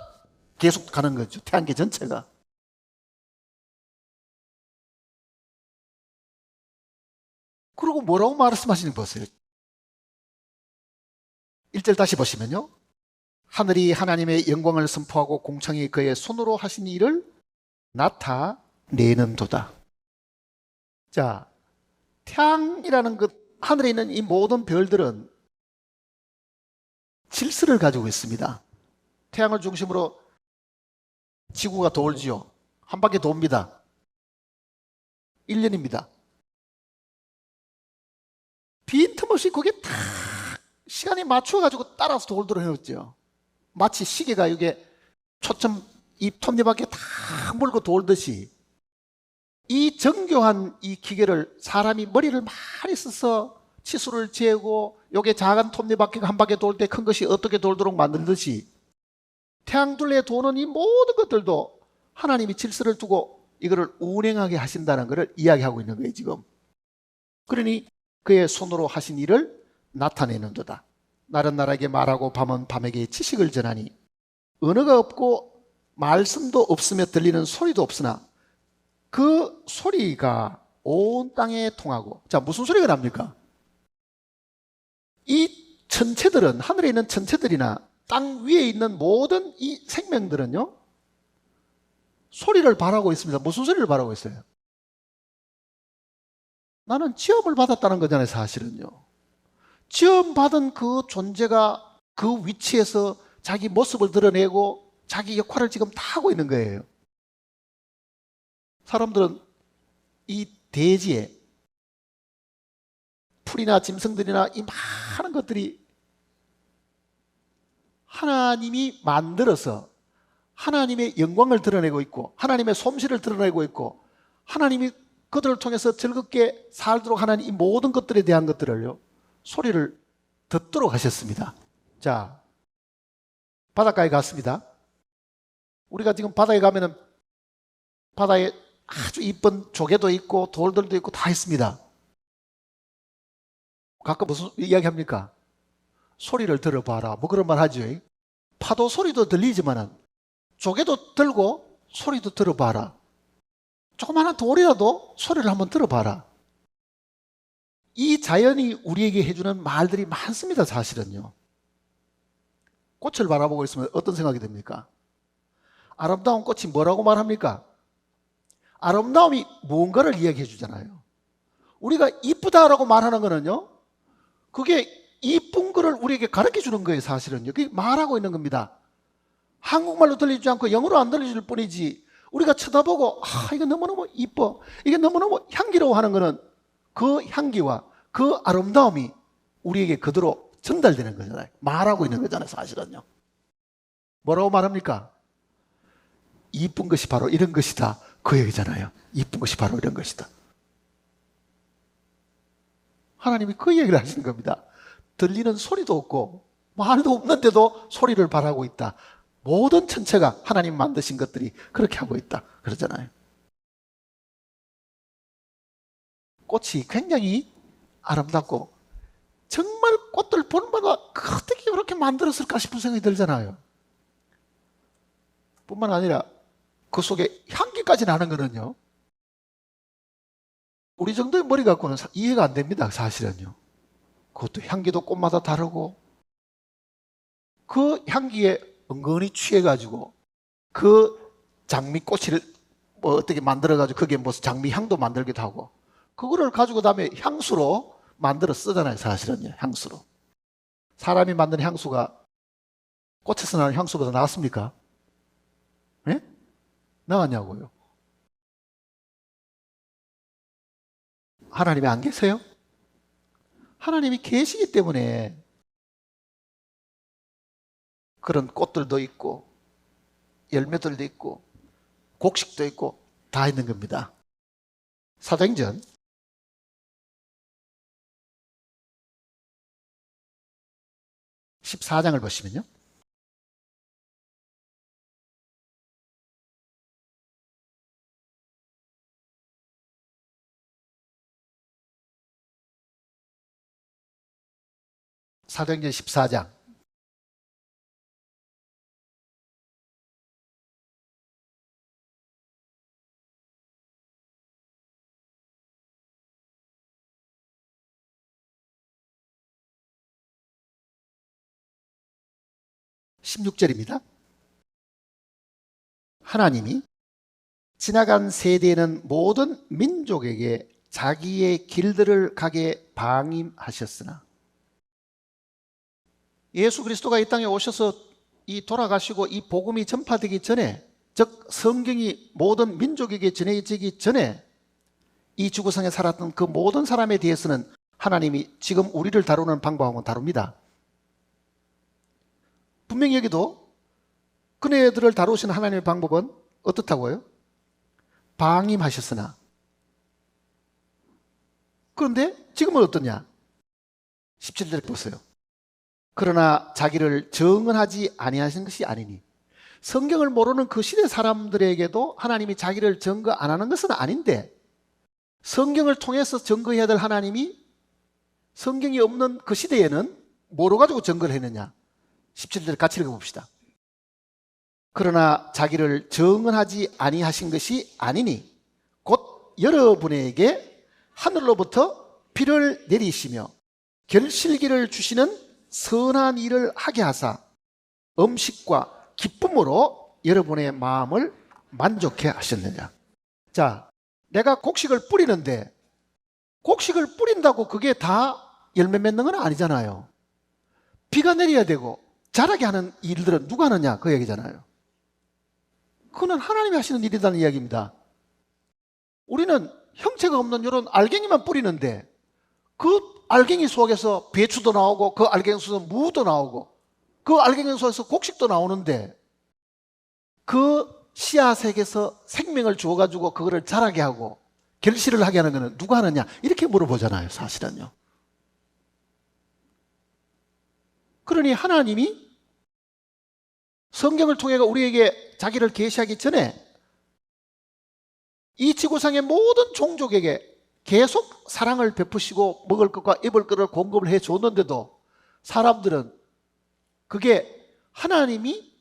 계속 가는 거죠. 태양계 전체가. 그리고 뭐라고 말씀하시는 거 보세요. 1절 다시 보시면요. 하늘이 하나님의 영광을 선포하고 공창이 그의 손으로 하신 일을 나타내는도다. 자, 태양이라는 그 하늘에 있는 이 모든 별들은 질서를 가지고 있습니다. 태양을 중심으로 지구가 돌지요. 한 바퀴 돕니다. 1년입니다. 빈틈없이 그게 다 시간에 맞춰가지고 따라서 돌도록 해놓죠. 마치 시계가 이게 초점 이 톱니바퀴에 다 물고 돌듯이 이 정교한 이 기계를 사람이 머리를 많이 써서 치수를 재고 요게 작은 톱니바퀴가 한 바퀴 돌 때 큰 것이 어떻게 돌도록 만든 듯이 태양 둘레에 도는 이 모든 것들도 하나님이 질서를 두고 이거를 운행하게 하신다는 것을 이야기하고 있는 거예요, 지금. 그러니 그의 손으로 하신 일을 나타내는도다. 날은 날에게 말하고 밤은 밤에게 지식을 전하니 언어가 없고 말씀도 없으며 들리는 소리도 없으나 그 소리가 온 땅에 통하고. 자, 무슨 소리가 납니까? 이 천체들은, 하늘에 있는 천체들이나 땅 위에 있는 모든 이 생명들은요, 소리를 발하고 있습니다. 무슨 소리를 발하고 있어요? 나는 지음을 받았다는 거잖아요, 사실은요. 지음 받은 그 존재가 그 위치에서 자기 모습을 드러내고 자기 역할을 지금 다 하고 있는 거예요. 사람들은 이 대지에 풀이나 짐승들이나 이 많은 것들이 하나님이 만들어서 하나님의 영광을 드러내고 있고 하나님의 솜씨를 드러내고 있고 하나님이 그들을 통해서 즐겁게 살도록 하는 이 모든 것들에 대한 것들을요, 소리를 듣도록 하셨습니다. 자, 바닷가에 갔습니다. 우리가 지금 바다에 가면은 바다에 아주 이쁜 조개도 있고 돌들도 있고 다 있습니다. 가끔 무슨 이야기 합니까? 소리를 들어봐라. 뭐 그런 말 하죠. 파도 소리도 들리지만은 조개도 들고 소리도 들어봐라. 조그마한 돌이라도 소리를 한번 들어봐라. 이 자연이 우리에게 해주는 말들이 많습니다, 사실은요. 꽃을 바라보고 있으면 어떤 생각이 듭니까? 아름다운 꽃이 뭐라고 말합니까? 아름다움이 무언가를 이야기해 주잖아요. 우리가 이쁘다라고 말하는 거는요, 그게 이쁜 거를 우리에게 가르쳐 주는 거예요, 사실은요. 그게 말하고 있는 겁니다. 한국말로 들리지 않고 영어로 안 들려줄 뿐이지, 우리가 쳐다보고 이거 너무너무 이뻐, 이게 너무너무 향기로워 하는 거는 그 향기와 그 아름다움이 우리에게 그대로 전달되는 거잖아요. 말하고 있는 거잖아요, 사실은요. 뭐라고 말합니까? 이쁜 것이 바로 이런 것이다, 그 얘기잖아요. 이쁜 것이 바로 이런 것이다. 하나님이 그 얘기를 하시는 겁니다. 들리는 소리도 없고 말도 없는데도 소리를 발하고 있다. 모든 천체가 하나님 만드신 것들이 그렇게 하고 있다, 그러잖아요. 꽃이 굉장히 아름답고 정말 꽃들 보는 마다 어떻게 그렇게 만들었을까 싶은 생각이 들잖아요. 뿐만 아니라 그 속에 향기까지 나는 거는요, 우리 정도의 머리 갖고는 이해가 안 됩니다, 사실은요. 그것도 향기도 꽃마다 다르고 그 향기에 은근히 취해가지고 그 장미꽃을 뭐 어떻게 만들어가지고 그게 무슨 장미향도 만들기도 하고 그거를 가지고 다음에 향수로 만들어 쓰잖아요, 사실은요. 향수로. 사람이 만든 향수가 꽃에서 나는 향수보다 나았습니까? 네? 나았냐고요. 하나님이 안 계세요? 하나님이 계시기 때문에 그런 꽃들도 있고 열매들도 있고 곡식도 있고 다 있는 겁니다. 사도행전 14장을 보시면요, 사도행전 14장. (16절입니다) 하나님이 지나간 세대에는 모든 민족에게 자기의 길들을 가게 방임하셨으나 예수 그리스도가 이 땅에 오셔서 이 돌아가시고 이 복음이 전파되기 전에, 즉 성경이 모든 민족에게 전해지기 전에 이 지구상에 살았던 그 모든 사람에 대해서는 하나님이 지금 우리를 다루는 방법하고는 다릅니다. 분명히 여기도 그네들을 다루시는 하나님의 방법은 어떻다고요? 방임하셨으나. 그런데 지금은 어떠냐? 17절 보세요. 그러나 자기를 정언하지 아니하신 것이 아니니. 성경을 모르는 그 시대 사람들에게도 하나님이 자기를 증거 안 하는 것은 아닌데, 성경을 통해서 증거해야 될 하나님이 성경이 없는 그 시대에는 뭐로 가지고 증거를 했느냐? 17절 같이 읽어봅시다. 그러나 자기를 정언하지 아니하신 것이 아니니 곧 여러분에게 하늘로부터 비를 내리시며 결실기를 주시는 선한 일을 하게 하사 음식과 기쁨으로 여러분의 마음을 만족해 하셨느냐. 자, 내가 곡식을 뿌리는데 곡식을 뿌린다고 그게 다 열매 맺는 건 아니잖아요. 비가 내려야 되고 자라게 하는 일들은 누가 하느냐, 그 얘기잖아요. 그건 하나님이 하시는 일이라는 이야기입니다. 우리는 형체가 없는 이런 알갱이만 뿌리는데 그 알갱이 속에서 배추도 나오고 그 알갱이 속에서 무도 나오고 그 알갱이 속에서 곡식도 나오는데 그 씨앗에게서 생명을 주어가지고 그거를 자라게 하고 결실을 하게 하는 것은 누가 하느냐, 이렇게 물어보잖아요, 사실은요. 그러니 하나님이 성경을 통해 우리에게 자기를 계시하기 전에 이 지구상의 모든 종족에게 계속 사랑을 베푸시고 먹을 것과 입을 것을 공급을 해 줬는데도 사람들은 그게 하나님이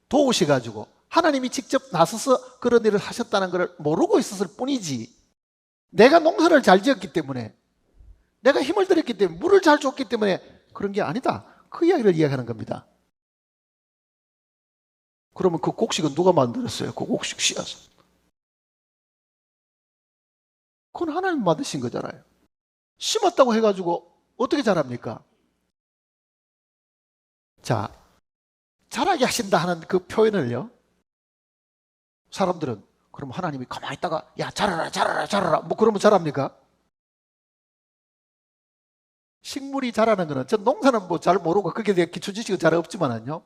도우셔가지고 하나님이 직접 나서서 그런 일을 하셨다는 것을 모르고 있었을 뿐이지, 내가 농사를 잘 지었기 때문에, 내가 힘을 들였기 때문에, 물을 잘 줬기 때문에 그런 게 아니다, 그 이야기를 이야기하는 겁니다. 그러면 그 곡식은 누가 만들었어요? 그 곡식 씨앗은 그건 하나님 만드신 거잖아요. 심었다고 해가지고 어떻게 자랍니까? 자, 자라게 하신다 하는 그 표현을요, 사람들은 그럼 하나님이 가만히 있다가 야 자라라 자라라 자라라 뭐 그러면 자랍니까? 식물이 자라는 거는, 전 농사는 뭐 잘 모르고 그게 대해 기초 지식은 잘 없지만은요,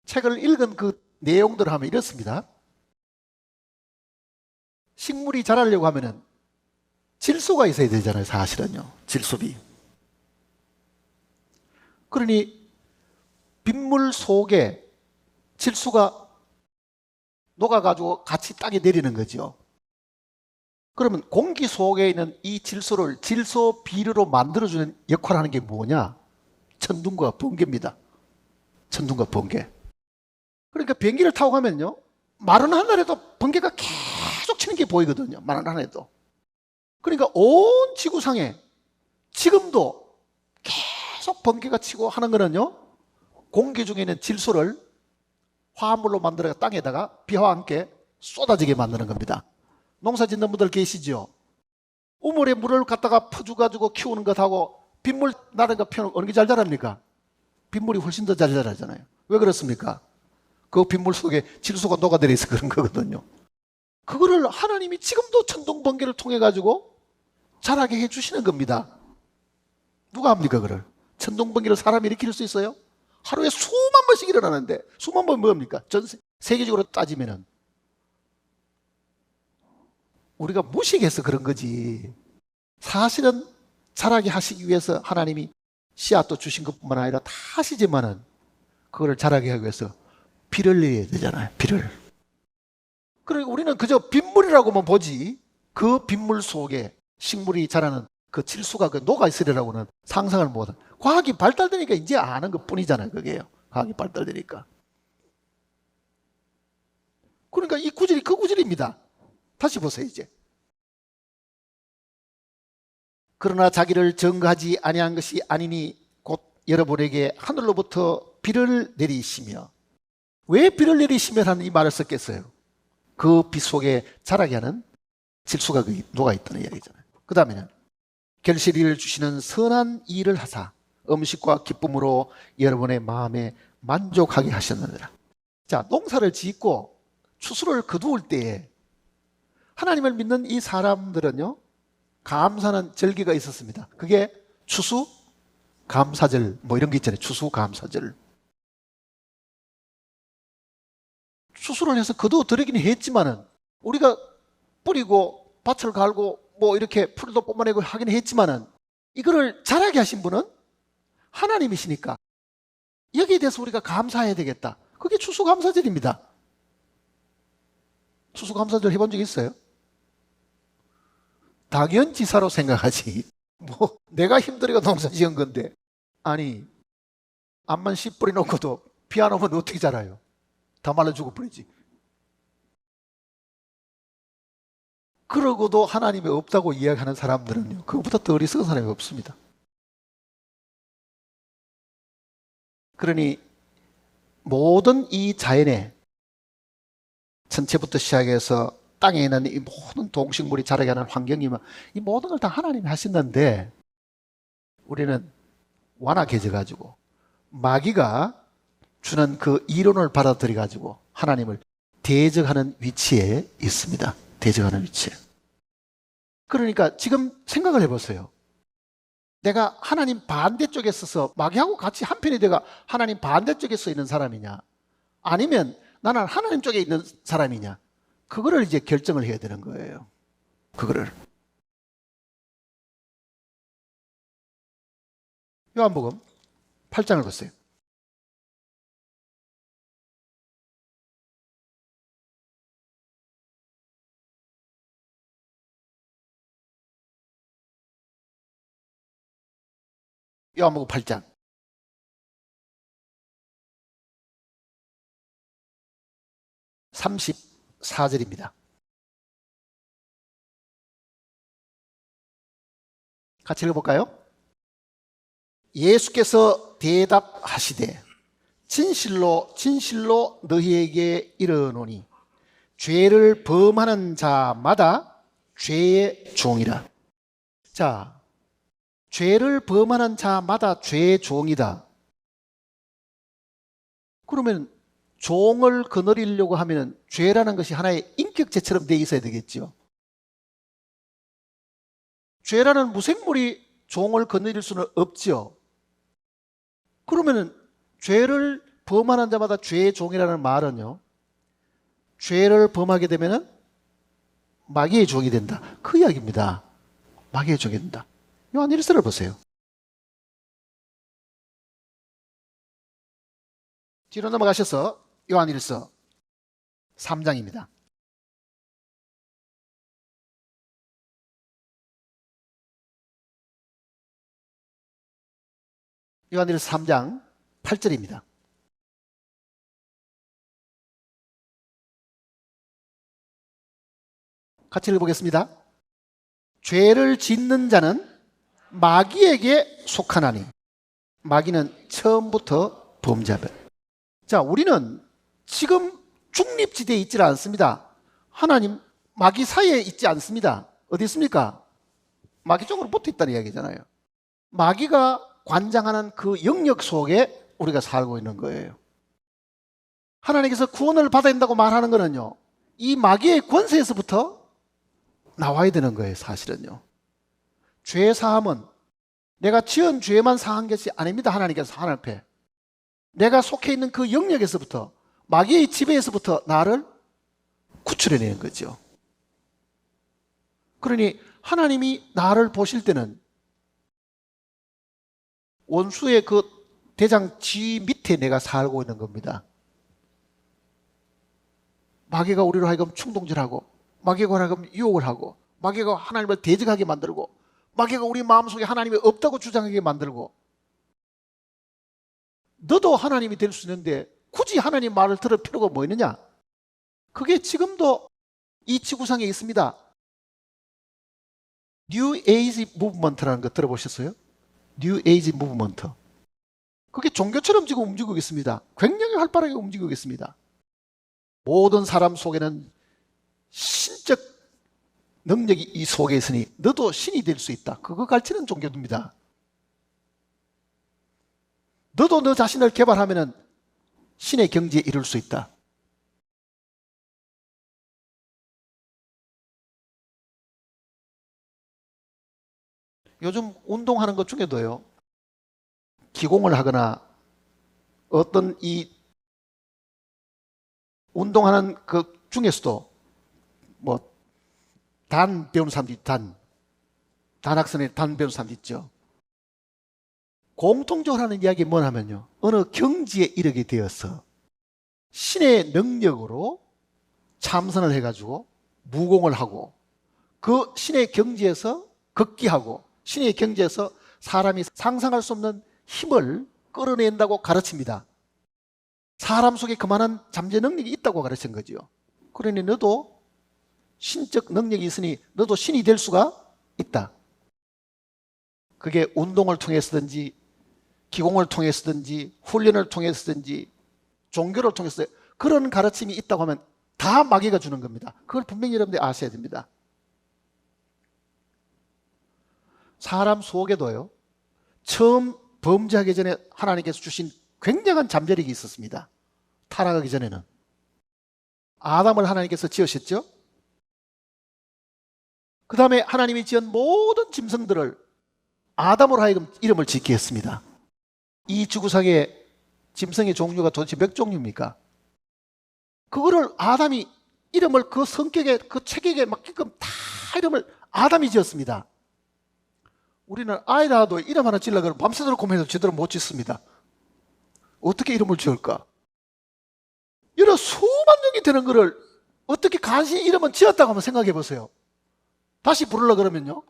책을 읽은 그 내용들을 하면 이렇습니다. 식물이 자라려고 하면은 질소가 있어야 되잖아요, 사실은요. 질소비. 그러니 빗물 속에 질소가 녹아가지고 같이 땅에 내리는 거죠. 그러면 공기 속에 있는 이 질소를 질소 비료로 만들어주는 역할을 하는 게 뭐냐? 천둥과 번개입니다. 천둥과 번개. 그러니까 비행기를 타고 가면요, 마른 하늘에도 번개가 계속 치는 게 보이거든요, 마른 하늘에도. 그러니까 온 지구상에 지금도 계속 번개가 치고 하는 거는요, 공기 중에 있는 질소를 화합물로 만들어 땅에다가 비와 함께 쏟아지게 만드는 겁니다. 농사 짓는 분들 계시죠? 우물에 물을 갖다가 퍼주가지고 키우는 것하고 빗물 나는 거 피우는 어느 게 잘 자랍니까? 빗물이 훨씬 더 잘 자라잖아요. 왜 그렇습니까? 그 빗물 속에 질소가 녹아들어 있어 그런 거거든요. 그거를 하나님이 지금도 천둥 번개를 통해 가지고 자라게 해주시는 겁니다. 누가 합니까 그걸? 천둥 번개를 사람이 일으킬 수 있어요? 하루에 수만 번씩 일어나는데, 수만 번 뭡니까? 전 세계적으로 따지면은 우리가 무식해서 그런 거지, 사실은 자라게 하시기 위해서 하나님이 씨앗도 주신 것뿐만 아니라 다 하시지만은 그걸 자라게 하기 위해서 비를 내야 되잖아요, 비를. 그러니까 우리는 그저 빗물이라고만 보지 그 빗물 속에 식물이 자라는 그 칠수가 그 녹아있으리라고는 상상을 못한. 과학이 발달되니까 이제 아는 것 뿐이잖아요. 그게요. 과학이 발달되니까. 그러니까 이 구절이 그 구절입니다. 다시 보세요, 이제. 그러나 자기를 증거하지 아니한 것이 아니니 곧 여러분에게 하늘로부터 비를 내리시며. 왜 비를 내리시며라는 이 말을 썼겠어요? 그 빛 속에 자라게 하는 질소가 녹아있다는 이야기잖아요. 그 다음에는 결실을 주시는 선한 일을 하사 음식과 기쁨으로 여러분의 마음에 만족하게 하셨느니라. 자, 농사를 짓고 추수를 거두을 때에 하나님을 믿는 이 사람들은요, 감사하는 절기가 있었습니다. 그게 추수 감사절 뭐 이런 게 있잖아요. 추수 감사절. 추수를 해서 거두어 드리기는 했지만은 우리가 뿌리고 밭을 갈고 뭐 이렇게 풀도 뽑아내고 하긴 했지만은 이거를 자라게 하신 분은 하나님이시니까 여기에 대해서 우리가 감사해야 되겠다. 그게 추수감사절입니다. 추수감사절 해본 적 있어요? 당연지사로 생각하지. 뭐 내가 힘들어가 농사 지은 건데. 아니 암만 씨 뿌려놓고도 비 안 오면 어떻게 자라요? 다 말라 죽어 버리지. 그러고도 하나님이 없다고 이야기하는 사람들은요, 그것보다 더 어리석은 사람이 없습니다. 그러니 모든 이 자연의 천체부터 시작해서 땅에 있는 이 모든 동식물이 자라게 하는 환경이면 이 모든 걸 다 하나님이 하신다는데 우리는 완악해져가지고 마귀가 주는 그 이론을 받아들여가지고 하나님을 대적하는 위치에 있습니다. 대적하는 위치에. 그러니까 지금 생각을 해보세요. 내가 하나님 반대쪽에 서서 마귀하고 같이 한편이 돼가 하나님 반대쪽에 서 있는 사람이냐, 아니면 나는 하나님 쪽에 있는 사람이냐, 그거를 이제 결정을 해야 되는 거예요. 그거를. 요한복음 8장을 보세요. 요한복음 8장 34절입니다. 같이 읽어볼까요? 예수께서 대답하시되 진실로 진실로 너희에게 이르노니 죄를 범하는 자마다 죄의 종이라. 자, 죄를 범하는 자마다 죄의 종이다. 그러면 종을 거느리려고 하면 죄라는 것이 하나의 인격체처럼 돼 있어야 되겠죠. 죄라는 무생물이 종을 거느릴 수는 없죠. 그러면 죄를 범하는 자마다 죄의 종이라는 말은요, 죄를 범하게 되면 마귀의 종이 된다. 그 이야기입니다. 마귀의 종이 된다. 요한 1서를 보세요. 뒤로 넘어가셔서 요한 1서 3장입니다. 요한 1서 3장 8절입니다. 같이 읽어보겠습니다. 죄를 짓는 자는 마귀에게 속하나니 마귀는 처음부터 범죄하며. 자, 우리는 지금 중립지대에 있지 않습니다. 하나님 마귀 사이에 있지 않습니다. 어디 있습니까? 마귀 쪽으로 붙어 있다는 이야기잖아요. 마귀가 관장하는 그 영역 속에 우리가 살고 있는 거예요. 하나님께서 구원을 받아야 된다고 말하는 거는요, 이 마귀의 권세에서부터 나와야 되는 거예요. 사실은요, 죄 사함은 내가 지은 죄만 사한 것이 아닙니다. 하나님께서 하나님 앞에 내가 속해 있는 그 영역에서부터, 마귀의 지배에서부터 나를 구출해내는 거죠. 그러니 하나님이 나를 보실 때는 원수의 그 대장 지 밑에 내가 살고 있는 겁니다. 마귀가 우리로 하여금 충동질하고, 마귀가 하여금 유혹을 하고, 마귀가 하나님을 대적하게 만들고, 마귀가 우리 마음속에 하나님이 없다고 주장하게 만들고, 너도 하나님이 될 수 있는데 굳이 하나님 말을 들을 필요가 뭐 있느냐? 그게 지금도 이 지구상에 있습니다. 뉴 에이지 무브먼트라는 거 들어보셨어요? 뉴 에이지 무브먼트. 그게 종교처럼 지금 움직이고 있습니다. 굉장히 활발하게 움직이고 있습니다. 모든 사람 속에는 신적 능력이 이 속에 있으니 너도 신이 될 수 있다. 그거 가르치는 종교입니다. 너도 너 자신을 개발하면 신의 경지에 이룰 수 있다. 요즘 운동하는 것 중에도요, 기공을 하거나 어떤 이 운동하는 그 중에서도 뭐 단 배우는 사람도 단학선에 단 배우는 사람도 있죠. 공통적으로 하는 이야기 뭐냐면요, 어느 경지에 이르게 되어서 신의 능력으로 참선을 해가지고 무공을 하고 그 신의 경지에서 극기하고 신의 경지에서 사람이 상상할 수 없는 힘을 끌어낸다고 가르칩니다. 사람 속에 그만한 잠재 능력이 있다고 가르친 거죠. 그러니 너도 신적 능력이 있으니 너도 신이 될 수가 있다. 그게 운동을 통해서든지 기공을 통해서든지 훈련을 통해서든지 종교를 통해서 그런 가르침이 있다고 하면 다 마귀가 주는 겁니다. 그걸 분명히 여러분들이 아셔야 됩니다. 사람 속에도요, 처음 범죄하기 전에 하나님께서 주신 굉장한 잠재력이 있었습니다. 타락하기 전에는. 아담을 하나님께서 지으셨죠? 그 다음에 하나님이 지은 모든 짐승들을 아담으로 하여금 이름을 짓게 했습니다. 이 지구상에 짐승의 종류가 도대체 몇 종류입니까? 그거를 아담이 이름을 그 성격에, 그 체격에 맞게끔 다 이름을 아담이 지었습니다. 우리는 아이 낳아도 이름 하나 지으려고 하면 밤새도록 고민해도 제대로 못 짓습니다. 어떻게 이름을 지을까? 이런 수만 명이 되는 거를 어떻게 간신히 이름은 지었다고 한번 생각해 보세요. 다시 부르려 그러면요,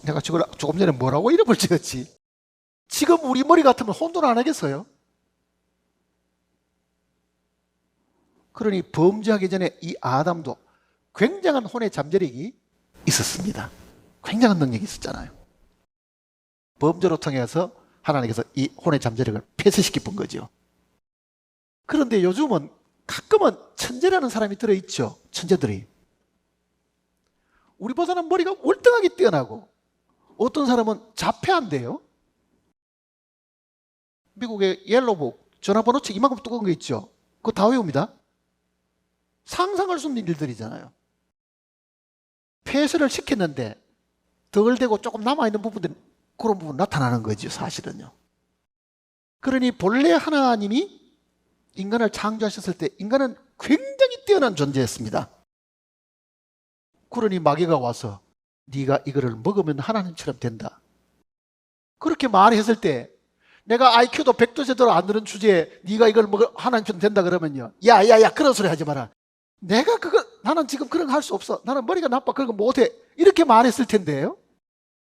내가 조금 전에 뭐라고 이름을 지었지? 지금 우리 머리 같으면 혼돈 안 하겠어요? 그러니 범죄하기 전에 이 아담도 굉장한 혼의 잠재력이 있었습니다. 굉장한 능력이 있었잖아요. 범죄로 통해서 하나님께서 이 혼의 잠재력을 폐쇄시켜 본 거죠. 그런데 요즘은 가끔은 천재라는 사람이 들어있죠. 천재들이. 우리보다는 머리가 월등하게 뛰어나고 어떤 사람은 자폐한데요. 미국의 옐로북 전화번호책 이만큼 두꺼운 거 있죠. 그거 다 외웁니다. 상상할 수 없는 일들이잖아요. 폐쇄를 시켰는데 덜 되고 조금 남아있는 부분들이 그런 부분 나타나는 거죠, 사실은요. 그러니 본래 하나님이 인간을 창조하셨을 때 인간은 굉장히 뛰어난 존재였습니다. 그러니 마귀가 와서 네가 이거를 먹으면 하나님처럼 된다. 그렇게 말했을 때 내가 IQ도 100도 제대로 안 되는 주제에 네가 이걸 먹으면 하나님처럼 된다 그러면요, 야야야 그런 소리 하지 마라. 내가 나는 지금 그런 거 할 수 없어. 나는 머리가 나빠. 그런 거 못해. 이렇게 말했을 텐데요.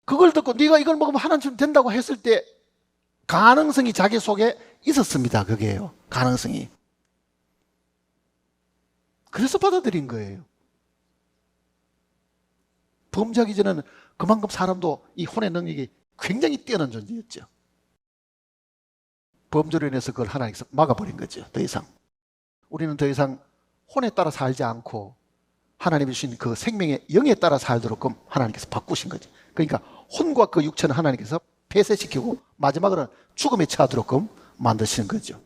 그걸 듣고 네가 이걸 먹으면 하나님처럼 된다고 했을 때 가능성이 자기 속에 있었습니다. 그게요. 가능성이. 그래서 받아들인 거예요. 범죄하기 전에는 그만큼 사람도 이 혼의 능력이 굉장히 뛰어난 존재였죠. 범죄로 인해서 그걸 하나님께서 막아버린 거죠. 더 이상. 우리는 더 이상 혼에 따라 살지 않고 하나님이 주신 그 생명의 영에 따라 살도록 하나님께서 바꾸신 거죠. 그러니까 혼과 그 육체는 하나님께서 폐쇄시키고 마지막으로는 죽음에 처하도록 만드시는 거죠.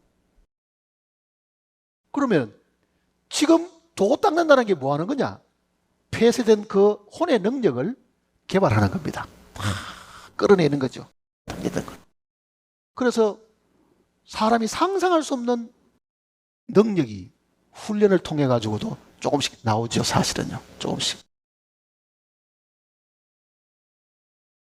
그러면 지금 도 닦는다는 게 뭐 하는 거냐? 폐쇄된 그 혼의 능력을 개발하는 겁니다. 끌어내는 거죠. 그래서 사람이 상상할 수 없는 능력이 훈련을 통해 가지고도 조금씩 나오죠. 사실은요. 조금씩.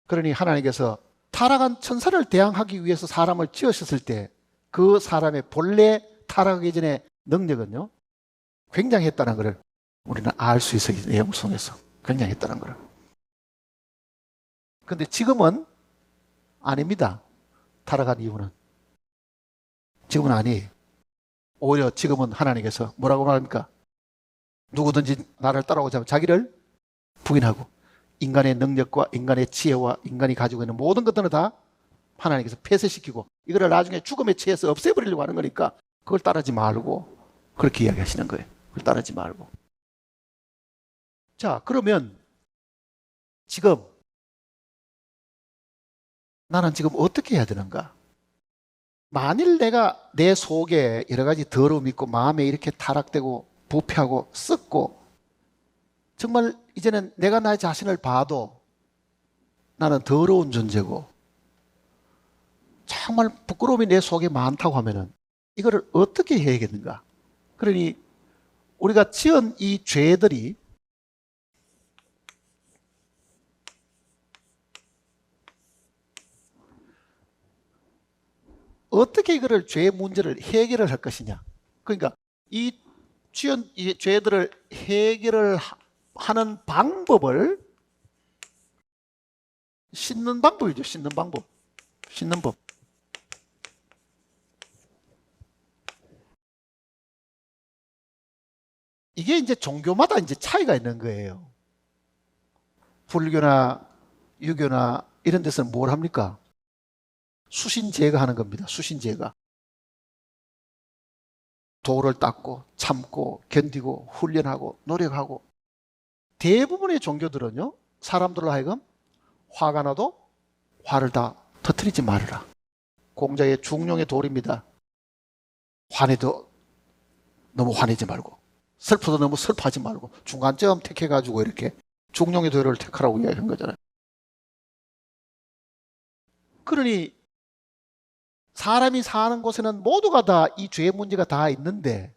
그러니 하나님께서 타락한 천사를 대항하기 위해서 사람을 지으셨을 때 그 사람의 본래 타락하기 전에 능력은요, 굉장했다는 것을 우리는 알 수 있어요. 내용 속에서 굉장했다는 것을. 근데 지금은 아닙니다. 타락한 이유는. 지금은 아니에요. 오히려 지금은 하나님께서 뭐라고 말합니까? 누구든지 나를 따라오자면 자기를 부인하고 인간의 능력과 인간의 지혜와 인간이 가지고 있는 모든 것들은 다 하나님께서 폐쇄시키고 이거를 나중에 죽음에 취해서 없애버리려고 하는 거니까 그걸 따르지 말고 그렇게 이야기하시는 거예요. 그걸 따르지 말고. 자, 그러면 지금 나는 지금 어떻게 해야 되는가? 만일 내가 내 속에 여러 가지 더러움이 있고 마음에 이렇게 타락되고 부패하고 썩고 정말 이제는 내가 나의 자신을 봐도 나는 더러운 존재고 정말 부끄러움이 내 속에 많다고 하면은 이거를 어떻게 해야겠는가? 그러니 우리가 지은 이 죄들이 어떻게 이거를 죄 문제를 해결을 할 것이냐? 그러니까 이 지은 이 죄들을 해결을 하는 방법을 씻는 방법이죠. 씻는 방법. 씻는 법. 이게 이제 종교마다 이제 차이가 있는 거예요. 불교나 유교나 이런 데서는 뭘 합니까? 수신제가 하는 겁니다. 수신제가. 도를 닦고 참고 견디고 훈련하고 노력하고 대부분의 종교들은요. 사람들로 하여금 화가 나도 화를 다 터뜨리지 말아라. 공자의 중용의 도리입니다. 화내도 너무 화내지 말고 슬퍼도 너무 슬퍼하지 말고 중간점 택해가지고 이렇게 중용의 도리를 택하라고 이야기한 거잖아요. 그러니 사람이 사는 곳에는 모두가 다 이 죄 문제가 다 있는데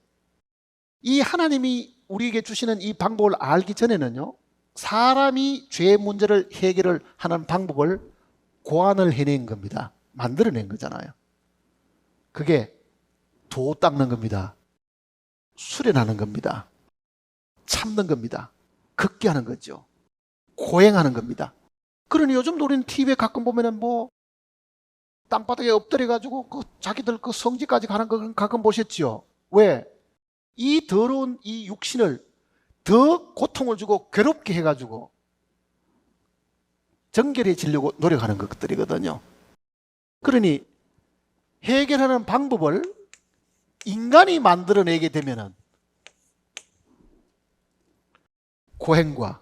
이 하나님이 우리에게 주시는 이 방법을 알기 전에는요. 사람이 죄 문제를 해결을 하는 방법을 고안을 해낸 겁니다. 만들어낸 거잖아요. 그게 도 닦는 겁니다. 수련하는 겁니다. 참는 겁니다. 극기하는 거죠. 고행하는 겁니다. 그러니 요즘 우리는 TV에 가끔 보면은 뭐 땅바닥에 엎드려가지고 그 자기들 그 성지까지 가는 거 가끔 보셨죠? 왜? 이 더러운 이 육신을 더 고통을 주고 괴롭게 해가지고 정결해지려고 노력하는 것들이거든요. 그러니 해결하는 방법을 인간이 만들어내게 되면은 고행과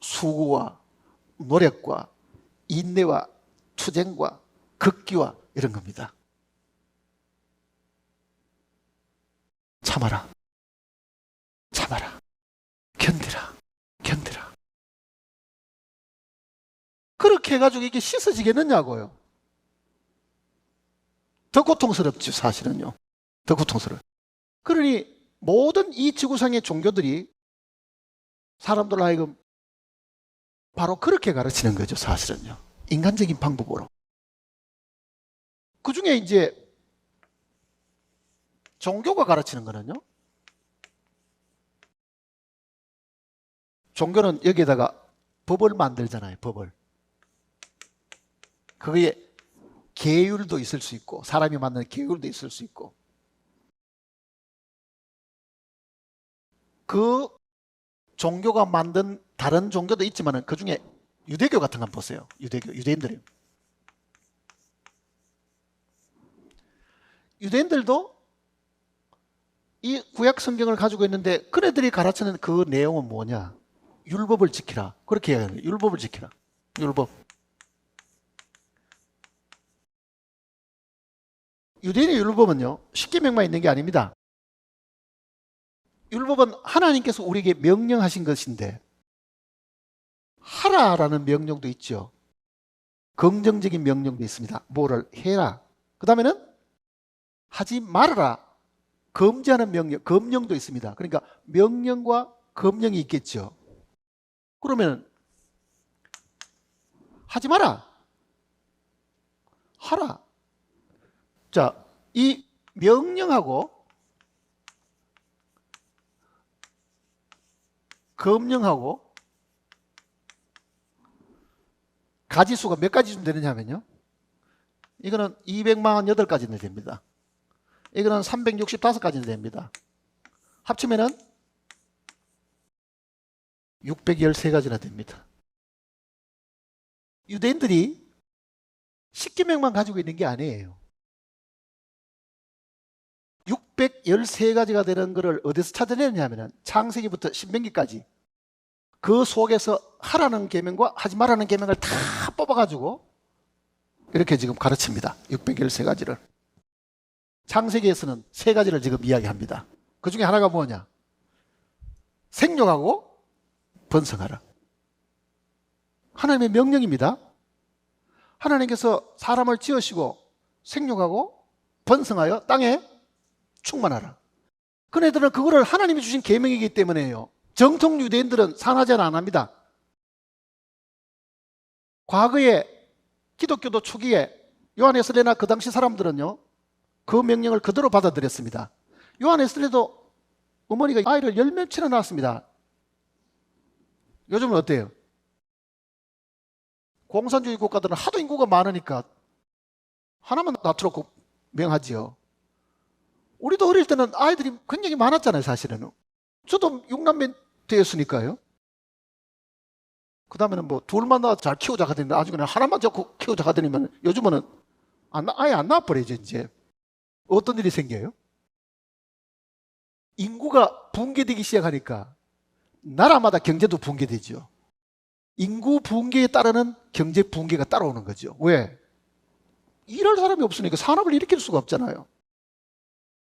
수고와 노력과 인내와 투쟁과 극기와 이런 겁니다. 참아라. 참아라. 견디라. 견디라. 그렇게 해가지고 이게 씻어지겠느냐고요. 더 고통스럽죠, 사실은요. 더 고통스러워요. 그러니 모든 이 지구상의 종교들이 사람들로 하여금 바로 그렇게 가르치는 거죠, 사실은요. 인간적인 방법으로. 그 중에 이제 종교가 가르치는 거는요. 종교는 여기에다가 법을 만들잖아요, 법을. 그게 계율도 있을 수 있고, 사람이 만드는 계율도 있을 수 있고. 그 종교가 만든 다른 종교도 있지만 그 중에 유대교 같은 거 한번 보세요. 유대교, 유대인들이요. 유대인들도 이 구약 성경을 가지고 있는데 그네들이 가르치는 그 내용은 뭐냐? 율법을 지키라. 그렇게 이야기하는 거예요. 율법을 지키라. 율법. 유대인의 율법은요. 십계명만 있는 게 아닙니다. 율법은 하나님께서 우리에게 명령하신 것인데 하라라는 명령도 있죠. 긍정적인 명령도 있습니다. 뭐를 해라. 그 다음에는 하지 말아라. 금지하는 명령, 검령도 있습니다. 그러니까 명령과 검령이 있겠죠. 그러면 하지 마라. 하라. 자, 이 명령하고 검령하고 가지수가 몇 가지쯤 되느냐면요. 이거는 248가지나 됩니다. 이거는 365가지나 됩니다. 합치면은 613가지나 됩니다. 유대인들이 10계명만 가지고 있는 게 아니에요. 613가지가 되는 것을 어디서 찾아내느냐면 창세기부터 신명기까지 그 속에서 하라는 계명과 하지 말라는 계명을 다 뽑아가지고 이렇게 지금 가르칩니다. 613가지를. 창세기에서는 3가지를 지금 이야기합니다. 그 중에 하나가 뭐냐? 생육하고 번성하라. 하나님의 명령입니다. 하나님께서 사람을 지으시고 생육하고 번성하여 땅에 충만하라. 그네들은 그거를 하나님이 주신 계명이기 때문에요. 정통 유대인들은 산하제는 안 합니다. 과거에 기독교도 초기에 요한에스레나 그 당시 사람들은요, 그 명령을 그대로 받아들였습니다. 요한에스레도 어머니가 아이를 10명치나 낳았습니다. 요즘은 어때요? 공산주의 국가들은 하도 인구가 많으니까 하나만 낳도록 명하지요. 우리도 어릴 때는 아이들이 굉장히 많았잖아요, 사실은. 저도 6남매 되었으니까요. 그 다음에는 뭐 둘만 낳아 잘 키우자 하더니 나중에는 하나만 잡고 키우자 하더니 요즘은 아예 안 낳아버리죠, 이제. 어떤 일이 생겨요? 인구가 붕괴되기 시작하니까 나라마다 경제도 붕괴되죠. 인구 붕괴에 따르는 경제 붕괴가 따라오는 거죠. 왜? 일할 사람이 없으니까 산업을 일으킬 수가 없잖아요.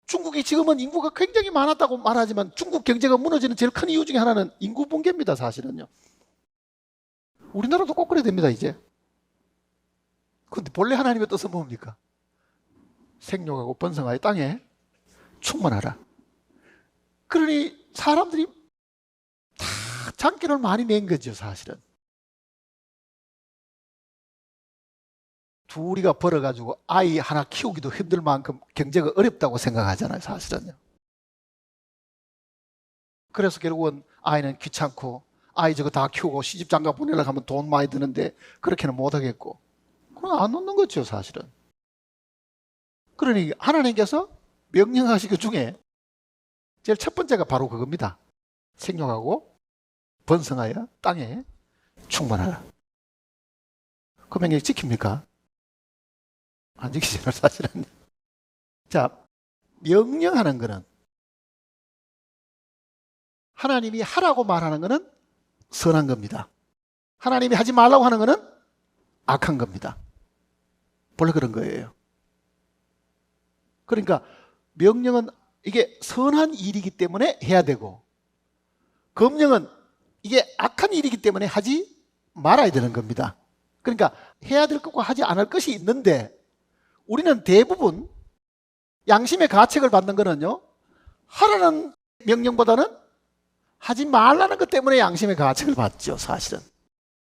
중국이 지금은 인구가 굉장히 많았다고 말하지만 중국 경제가 무너지는 제일 큰 이유 중에 하나는 인구 붕괴입니다, 사실은요. 우리나라도 꼭 그래야 됩니다, 이제. 근데 본래 하나님의 뜻은 뭡니까? 생육하고 번성하여 땅에 충만하라. 그러니 사람들이 다 장기를 많이 낸 거죠, 사실은. 둘이가 벌어가지고 아이 하나 키우기도 힘들 만큼 경제가 어렵다고 생각하잖아요, 사실은요. 그래서 결국은 아이는 귀찮고 아이 저거 다 키우고 시집 장가 보내려고 하면 돈 많이 드는데 그렇게는 못하겠고 그럼 안 놓는 거죠, 사실은. 그러니 하나님께서 명령하시기 중에 제일 첫 번째가 바로 그겁니다. 생육하고 번성하여 땅에 충만하라. 그 명령 지킵니까? 안 지키잖아요, 사실은. 자, 명령하는 거는 하나님이 하라고 말하는 거는 선한 겁니다. 하나님이 하지 말라고 하는 거는 악한 겁니다. 원래 그런 거예요. 그러니까 명령은 이게 선한 일이기 때문에 해야 되고 검령은 이게 악한 일이기 때문에 하지 말아야 되는 겁니다. 그러니까 해야 될 것과 하지 않을 것이 있는데 우리는 대부분 양심의 가책을 받는 거는요, 하라는 명령보다는 하지 말라는 것 때문에 양심의 가책을 받죠, 사실은.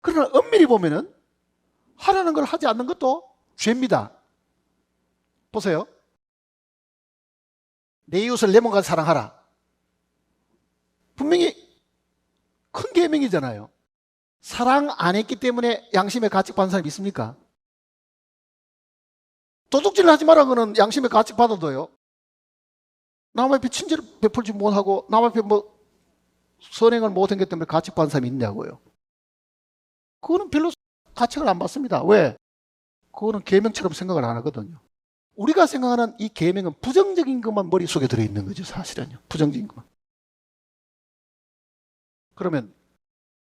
그러나 엄밀히 보면은 하라는 걸 하지 않는 것도 죄입니다. 보세요. 내 이웃을 내 몸과 사랑하라. 분명히 큰 계명이잖아요. 사랑 안 했기 때문에 양심의 가책 받는 사람이 있습니까? 도둑질 하지 마라 그는 양심의 가책 받아도요. 남 앞에 친절을 베풀지 못하고 남 앞에 뭐 선행을 못한 것 때문에 가책 받는 사람이 있냐고요. 그거는 별로 가책을 안 받습니다. 왜? 그거는 계명처럼 생각을 안 하거든요. 우리가 생각하는 이 계명은 부정적인 것만 머릿속에 들어있는 거죠, 사실은요. 부정적인 것만. 그러면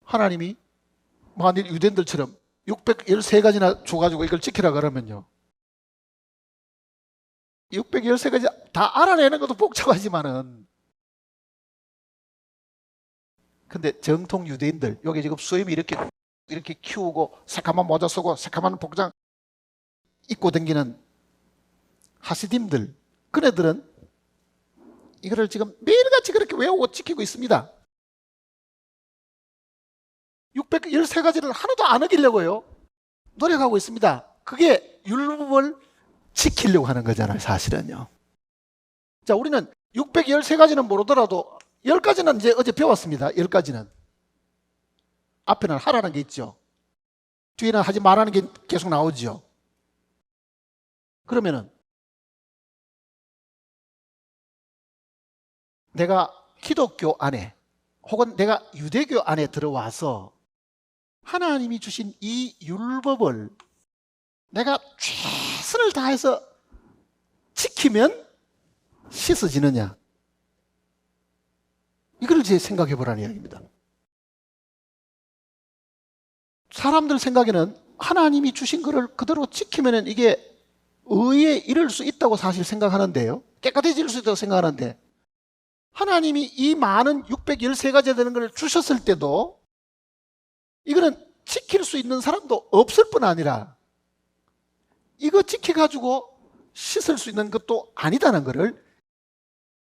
하나님이 만일 유대인들처럼 613가지나 줘가지고 이걸 지키라 그러면요, 613가지 다 알아내는 것도 복잡하지만은, 근데 정통 유대인들, 여기 지금 수염이 이렇게 키우고 새까만 모자 쓰고 새까만 복장 입고 다니는 하시딤들, 그네들은 이거를 지금 매일같이 그렇게 외우고 지키고 있습니다. 613가지를 하나도 안 어기려고요 노력하고 있습니다. 그게 율법을 지키려고 하는 거잖아요, 사실은요. 자, 우리는 613가지는 모르더라도 10가지는 이제 어제 배웠습니다. 10가지는 앞에는 하라는 게 있죠. 뒤에는 하지 말라는 게 계속 나오죠. 그러면은 내가 기독교 안에 혹은 내가 유대교 안에 들어와서 하나님이 주신 이 율법을 내가 최선을 다해서 지키면 씻어지느냐? 이걸 이제 생각해 보라는 이야기입니다. 사람들 생각에는 하나님이 주신 것을 그대로 지키면 이게 의에 이를 수 있다고 사실 생각하는데요. 깨끗해질 수 있다고 생각하는데 하나님이 이 많은 613가지 되는 걸 주셨을 때도 이거는 지킬 수 있는 사람도 없을 뿐 아니라 이거 지켜가지고 씻을 수 있는 것도 아니다는 것을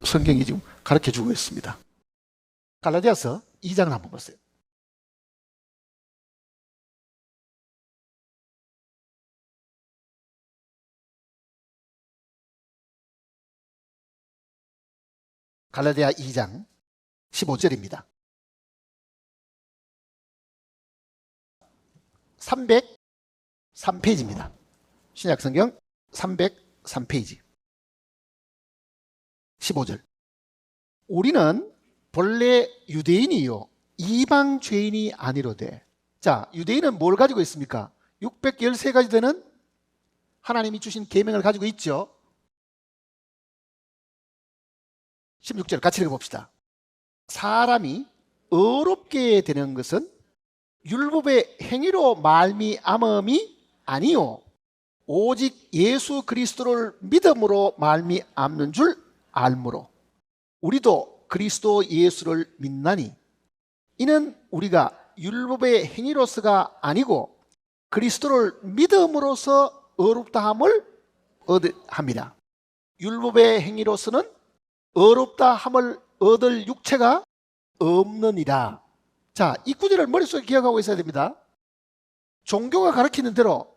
성경이 지금 가르쳐 주고 있습니다. 갈라디아서 2장을 한번 보세요. 갈라디아 2장 15절입니다. 303페이지입니다. 신약성경 303페이지 15절. 우리는 본래 유대인이요 이방 죄인이 아니로되. 자, 유대인은 뭘 가지고 있습니까? 613가지 되는 하나님이 주신 계명을 가지고 있죠. 16절 같이 읽어봅시다. 사람이 의롭게 되는 것은 율법의 행위로 말미암음이 아니요 오직 예수 그리스도를 믿음으로 말미암는 줄 알므로 우리도 그리스도 예수를 믿나니 이는 우리가 율법의 행위로서가 아니고 그리스도를 믿음으로써 의롭다함을 얻으함이라. 율법의 행위로서는 의롭다함을 얻을 육체가 없느니라. 자, 이 구절을 머릿속에 기억하고 있어야 됩니다. 종교가 가르치는 대로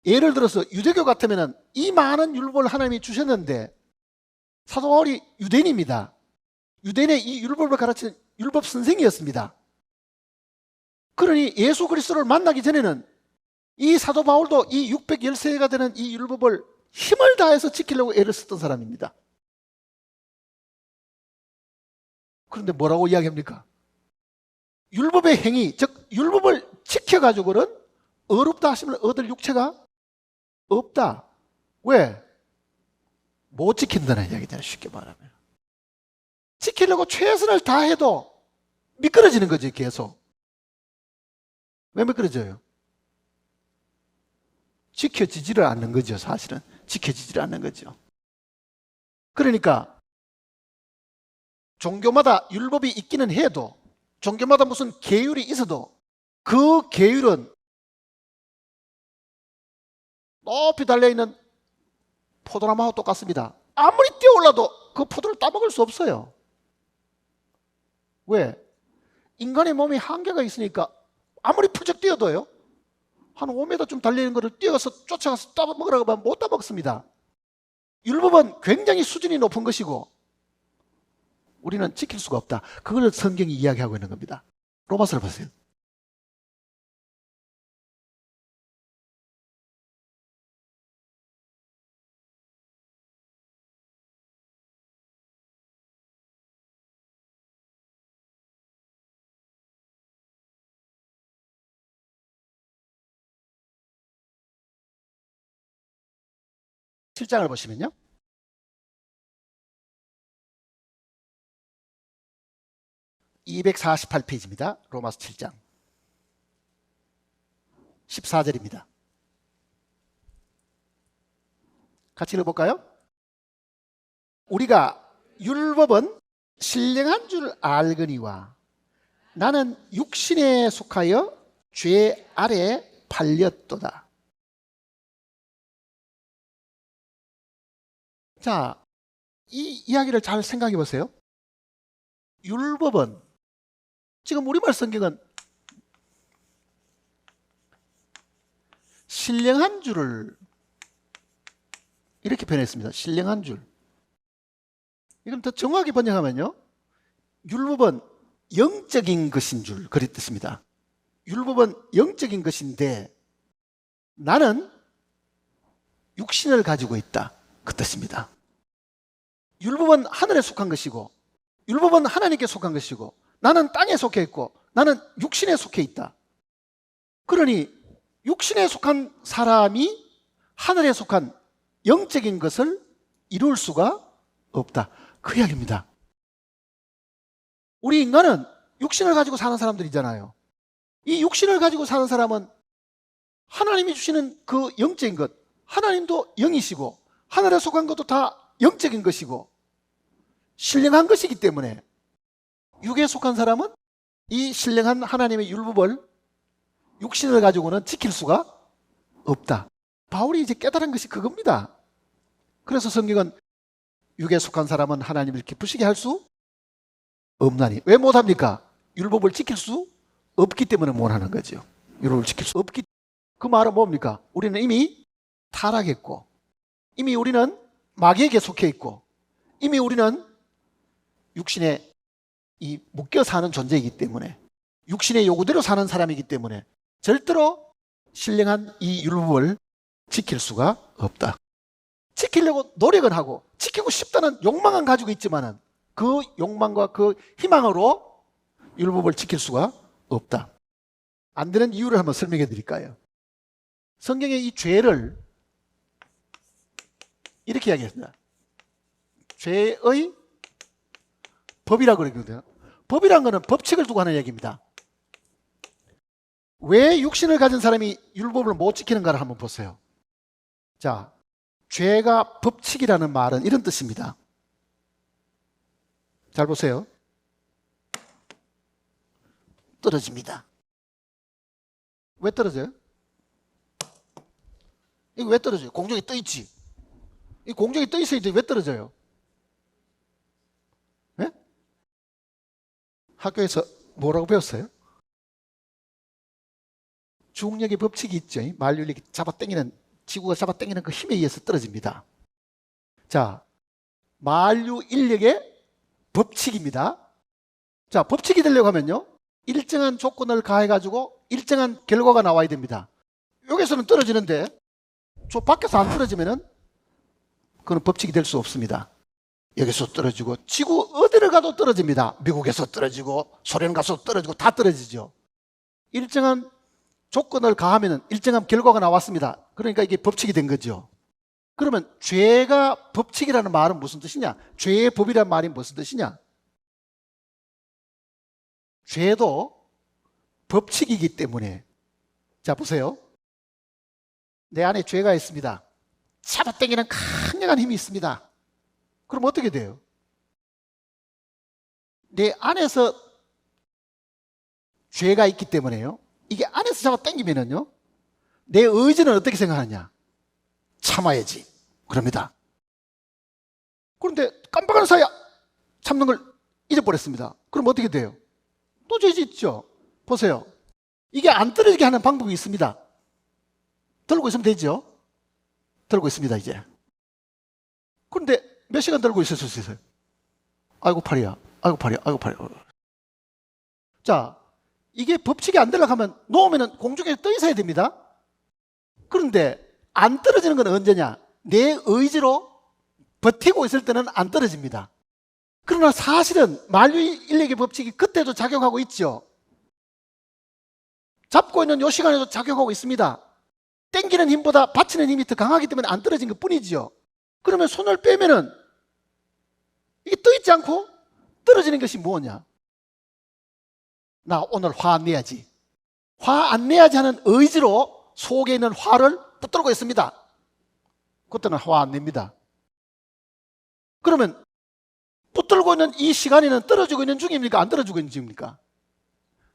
예를 들어서 유대교 같으면 이 많은 율법을 하나님이 주셨는데 사도 바울이 유대인입니다. 유대인의 이 율법을 가르치는 율법 선생이었습니다. 그러니 예수 그리스도를 만나기 전에는 이 사도 바울도 이 613가 되는 이 율법을 힘을 다해서 지키려고 애를 썼던 사람입니다. 그런데 뭐라고 이야기합니까? 율법의 행위, 즉 율법을 지켜가지고는 의롭다 하심을 얻을 육체가 없다. 왜? 못 지킨다는 이야기잖아요. 쉽게 말하면. 지키려고 최선을 다해도 미끄러지는 거지 계속. 왜 미끄러져요? 지켜지지를 않는 거죠. 사실은 지켜지지를 않는 거죠. 그러니까 종교마다 율법이 있기는 해도 종교마다 무슨 계율이 있어도 그 계율은 높이 달려있는 포도나무하고 똑같습니다. 아무리 뛰어올라도 그 포도를 따먹을 수 없어요. 왜? 인간의 몸에 한계가 있으니까 아무리 풀쩍 뛰어도요 한 5m쯤 달리는 것을 뛰어가서 쫓아가서 따먹으라고 하면 못 따먹습니다. 율법은 굉장히 수준이 높은 것이고 우리는 지킬 수가 없다. 그걸 성경이 이야기하고 있는 겁니다. 로마서를 보세요. 칠 장을 보시면요. 248페이지입니다. 로마서 7장 14절입니다. 같이 읽어볼까요? 우리가 율법은 신령한 줄 알거니와 나는 육신에 속하여 죄 아래 팔렸도다. 자, 이 이야기를 잘 생각해 보세요. 율법은 지금 우리말 성경은 신령한 줄을 이렇게 표현했습니다. 신령한 줄. 이건 더 정확하게 번역하면요. 율법은 영적인 것인 줄 그랬습니다. 율법은 영적인 것인데 나는 육신을 가지고 있다. 그 뜻입니다. 율법은 하늘에 속한 것이고 율법은 하나님께 속한 것이고 나는 땅에 속해 있고 나는 육신에 속해 있다. 그러니 육신에 속한 사람이 하늘에 속한 영적인 것을 이룰 수가 없다. 그 이야기입니다. 우리 인간은 육신을 가지고 사는 사람들이잖아요. 이 육신을 가지고 사는 사람은 하나님이 주시는 그 영적인 것, 하나님도 영이시고 하늘에 속한 것도 다 영적인 것이고 신령한 것이기 때문에 육에 속한 사람은 이 신령한 하나님의 율법을 육신을 가지고는 지킬 수가 없다. 바울이 이제 깨달은 것이 그겁니다. 그래서 성경은 육에 속한 사람은 하나님을 기쁘시게 할 수 없나니. 왜 못합니까? 율법을 지킬 수 없기 때문에 못하는 거죠. 율법을 지킬 수 없기. 그 말은 뭡니까? 우리는 이미 타락했고 이미 우리는 마귀에게 속해 있고 이미 우리는 육신에 이 묶여 사는 존재이기 때문에 육신의 요구대로 사는 사람이기 때문에 절대로 신령한 이 율법을 지킬 수가 없다. 지키려고 노력은 하고 지키고 싶다는 욕망은 가지고 있지만은 그 욕망과 그 희망으로 율법을 지킬 수가 없다. 안 되는 이유를 한번 설명해 드릴까요? 성경에 이 죄를 이렇게 이야기했습니다. 죄의 법이라고 그러거든요. 법이란 것은 법칙을 두고 하는 얘기입니다. 왜 육신을 가진 사람이 율법을 못 지키는가를 한번 보세요. 자, 죄가 법칙이라는 말은 이런 뜻입니다. 잘 보세요. 떨어집니다. 왜 떨어져요? 이거 왜 떨어져요? 공중에 떠 있지. 이 공중에 떠 있어야지 왜 떨어져요? 네? 학교에서 뭐라고 배웠어요? 중력의 법칙이 있죠. 만류인력이 잡아당기는, 지구가 잡아당기는 그 힘에 의해서 떨어집니다. 자, 만류인력의 법칙입니다. 자, 법칙이 되려고 하면요, 일정한 조건을 가해가지고 일정한 결과가 나와야 됩니다. 여기서는 떨어지는데 저 밖에서 안 떨어지면은 그건 법칙이 될 수 없습니다. 여기서 떨어지고 지구 어디를 가도 떨어집니다. 미국에서 떨어지고 소련 가서 떨어지고 다 떨어지죠. 일정한 조건을 가하면 일정한 결과가 나왔습니다. 그러니까 이게 법칙이 된 거죠. 그러면 죄가 법칙이라는 말은 무슨 뜻이냐? 죄의 법이라는 말이 무슨 뜻이냐? 죄도 법칙이기 때문에. 자, 보세요. 내 안에 죄가 있습니다. 잡아당기는 강력한 힘이 있습니다. 그럼 어떻게 돼요? 내 안에서 죄가 있기 때문에요, 이게 안에서 잡아당기면은요, 내 의지는 어떻게 생각하느냐? 참아야지. 그럽니다. 그런데 깜빡하는 사이에 참는 걸 잊어버렸습니다. 그럼 어떻게 돼요? 또 죄 짓죠. 보세요. 이게 안 떨어지게 하는 방법이 있습니다. 들고 있으면 되죠. 들고 있습니다, 이제. 그런데 몇 시간 들고 있을 수 있어요? 아이고 팔이야, 아이고 팔이야, 아이고 팔이야. 자, 이게 법칙이 안 들어가면 놓으면 공중에 떠 있어야 됩니다. 그런데 안 떨어지는 건 언제냐? 내 의지로 버티고 있을 때는 안 떨어집니다. 그러나 사실은 만유인력의 법칙이 그때도 작용하고 있죠. 잡고 있는 이 시간에도 작용하고 있습니다. 당기는 힘보다 받치는 힘이 더 강하기 때문에 안 떨어진 것 뿐이지요. 그러면 손을 빼면은 이게 떠 있지 않고 떨어지는 것이 뭐냐? 나 오늘 화 안 내야지. 화 안 내야지 하는 의지로 속에 있는 화를 붙들고 있습니다. 그때는 화 안 냅니다. 그러면 붙들고 있는 이 시간에는 떨어지고 있는 중입니까? 안 떨어지고 있는 중입니까?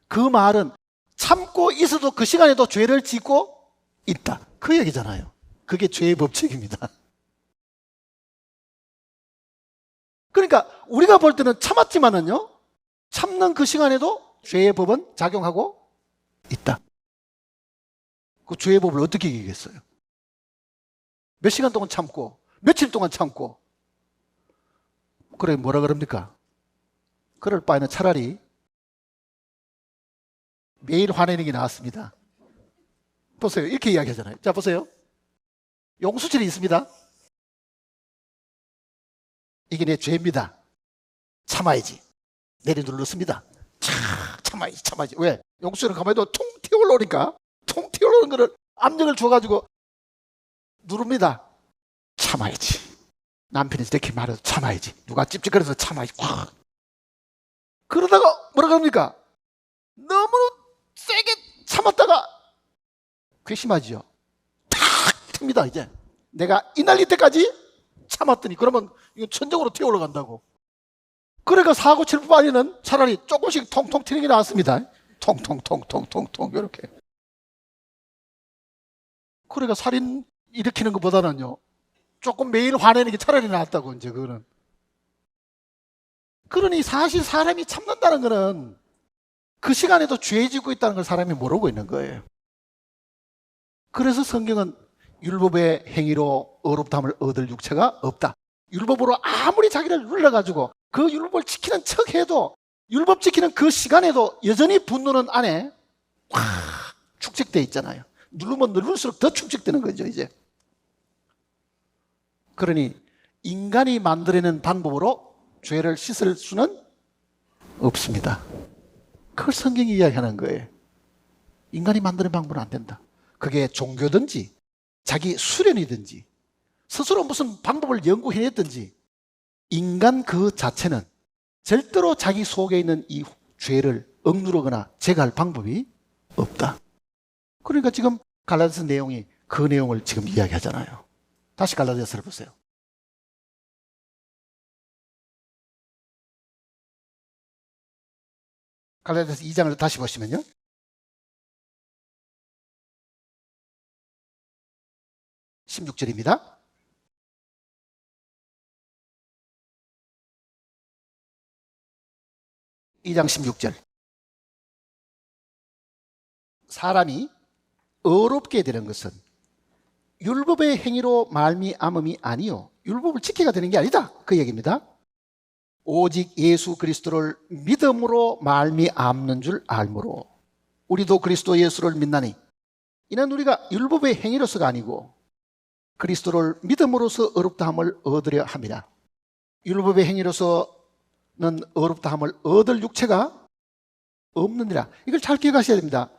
그 말은 참고 있어도 그 시간에도 죄를 짓고 있다. 그 얘기잖아요. 그게 죄의 법칙입니다. 그러니까 우리가 볼 때는 참았지만은요, 참는 그 시간에도 죄의 법은 작용하고 있다. 그 죄의 법을 어떻게 이기겠어요? 몇 시간 동안 참고 며칠 동안 참고. 그래, 뭐라 그럽니까? 그럴 바에는 차라리 매일 화내는 게 나았습니다. 보세요. 이렇게 이야기하잖아요. 자, 보세요. 용수철이 있습니다. 이게 내 죄입니다. 참아야지. 내려눌렀습니다. 참아야지. 왜? 용수철은 가만히 둬도 통 튀어올라오니까, 통 튀어올라오는 거를 압력을 줘가지고 누릅니다. 참아야지. 남편이 이렇게 말해서 참아야지. 누가 찝찝거려서 참아야지. 꽉. 그러다가 뭐라 그럽니까? 너무 세게 참았다가 괘씸하지요. 탁 틉니다. 이제 내가 이 날릴 때까지 참았더니 그러면 이거 천정으로 튀어 올라간다고. 그러니까 사고 칠 바에는 차라리 조금씩 통통 튀는 게 나왔습니다. 통통통통통통 이렇게. 그러니까 살인 일으키는 것보다는요, 조금 매일 화내는 게 차라리 낫다고. 이제 그거는. 그러니 사실 사람이 참는다는 거는 그 시간에도 죄 짓고 있다는 걸 사람이 모르고 있는 거예요. 그래서 성경은 율법의 행위로 의롭다함을 얻을 육체가 없다. 율법으로 아무리 자기를 눌러가지고 그 율법을 지키는 척해도 율법 지키는 그 시간에도 여전히 분노는 안에 확 축적되어 있잖아요. 누르면 누를수록 더 축적되는 거죠, 이제. 그러니 인간이 만들어낸 방법으로 죄를 씻을 수는 없습니다. 그걸 성경이 이야기하는 거예요. 인간이 만드는 방법은 안 된다. 그게 종교든지 자기 수련이든지 스스로 무슨 방법을 연구해냈든지 인간 그 자체는 절대로 자기 속에 있는 이 죄를 억누르거나 제거할 방법이 없다. 그러니까 지금 갈라디아서 내용이 그 내용을 지금 이야기하잖아요. 다시 갈라디아서를 보세요. 갈라디아서 2장을 다시 보시면요. (16절입니다) 2장 16절. 사람이 의롭게 되는 것은 율법의 행위로 말미암음이 아니요 율법을 지켜야 되는 게 아니다, 그 얘기입니다. 오직 예수 그리스도를 믿음으로 말미암는 줄 알므로 우리도 그리스도 예수를 믿나니 이는 우리가 율법의 행위로서가 아니고 그리스도를 믿음으로써 의롭다함을 얻으려 합니다. 율법의 행위로서는 의롭다함을 얻을 육체가 없느니라. 이걸 잘 기억하셔야 됩니다.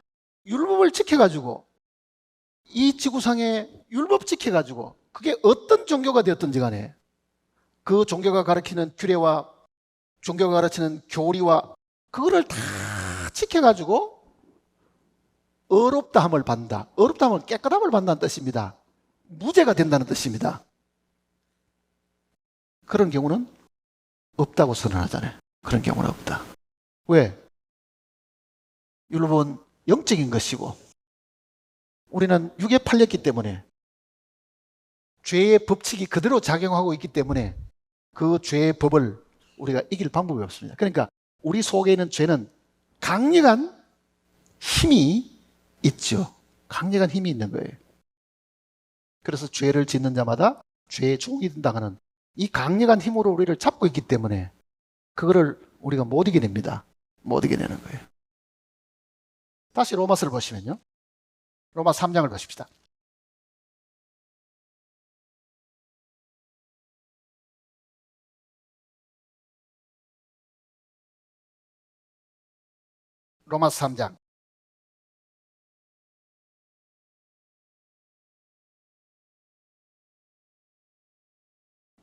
율법을 지켜가지고 이 지구상에 율법 지켜가지고 그게 어떤 종교가 되었든지 간에 그 종교가 가르치는 규례와 종교가 가르치는 교리와 그거를 다 지켜가지고 의롭다함을 받는다. 의롭다함은 깨끗함을 받는다는 뜻입니다. 무죄가 된다는 뜻입니다. 그런 경우는 없다고 선언하잖아요. 그런 경우는 없다. 왜? 율법은 영적인 것이고 우리는 육에 팔렸기 때문에 죄의 법칙이 그대로 작용하고 있기 때문에 그 죄의 법을 우리가 이길 방법이 없습니다. 그러니까 우리 속에 있는 죄는 강력한 힘이 있죠. 강력한 힘이 있는 거예요. 그래서 죄를 짓는 자마다 죄의 종이 된다는 이 강력한 힘으로 우리를 잡고 있기 때문에 그거를 우리가 못 이겨냅니다. 못 이겨내는 거예요. 다시 로마서를 보시면요. 로마 3장을 보십시다. 로마서 3장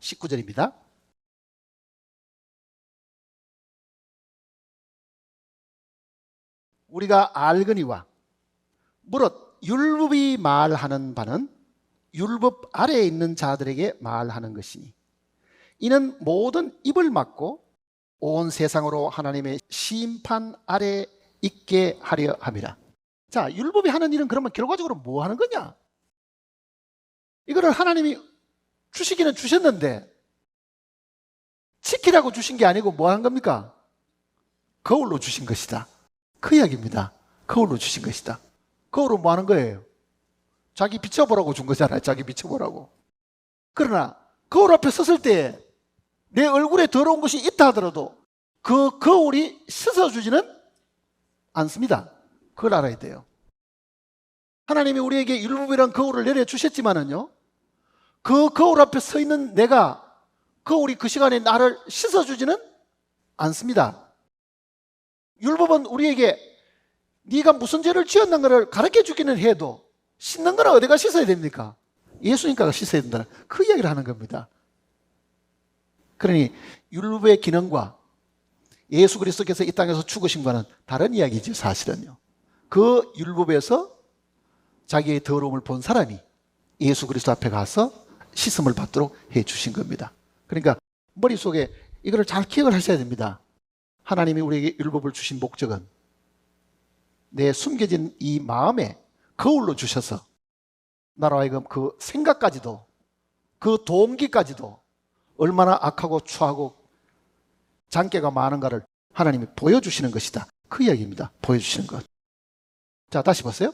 19절입니다. 우리가 알거니와 무릇 율법이 말하는 바는 율법 아래에 있는 자들에게 말하는 것이니 이는 모든 입을 막고 온 세상으로 하나님의 심판 아래 있게 하려 함이라. 자, 율법이 하는 일은 그러면 결과적으로 뭐 하는 거냐? 이거를 하나님이 주시기는 주셨는데 지키라고 주신 게 아니고 뭐 하는 겁니까? 거울로 주신 것이다. 그 이야기입니다. 거울로 주신 것이다. 거울로 뭐 하는 거예요? 자기 비춰보라고 준 거잖아요. 자기 비춰보라고. 그러나 거울 앞에 섰을 때 내 얼굴에 더러운 것이 있다 하더라도 그 거울이 씻어주지는 않습니다. 그걸 알아야 돼요. 하나님이 우리에게 율법이란 거울을 내려주셨지만은요, 그 거울 앞에 서 있는 내가 거울이 그 시간에 나를 씻어주지는 않습니다. 율법은 우리에게 네가 무슨 죄를 지었는 것을 가르쳐 주기는 해도 씻는 거는 어디가 씻어야 됩니까? 예수님께가 씻어야 된다. 그 이야기를 하는 겁니다. 그러니 율법의 기능과 예수 그리스도께서 이 땅에서 죽으심과는 다른 이야기죠, 사실은요. 그 율법에서 자기의 더러움을 본 사람이 예수 그리스도 앞에 가서 씻음을 받도록 해 주신 겁니다. 그러니까 머릿속에 이거를 잘 기억을 하셔야 됩니다. 하나님이 우리에게 율법을 주신 목적은 내 숨겨진 이 마음에 거울로 주셔서 나로 하여금 그 생각까지도, 그 동기까지도 얼마나 악하고 추하고 장애가 많은가를 하나님이 보여주시는 것이다. 그 이야기입니다. 보여주시는 것. 자, 다시 보세요.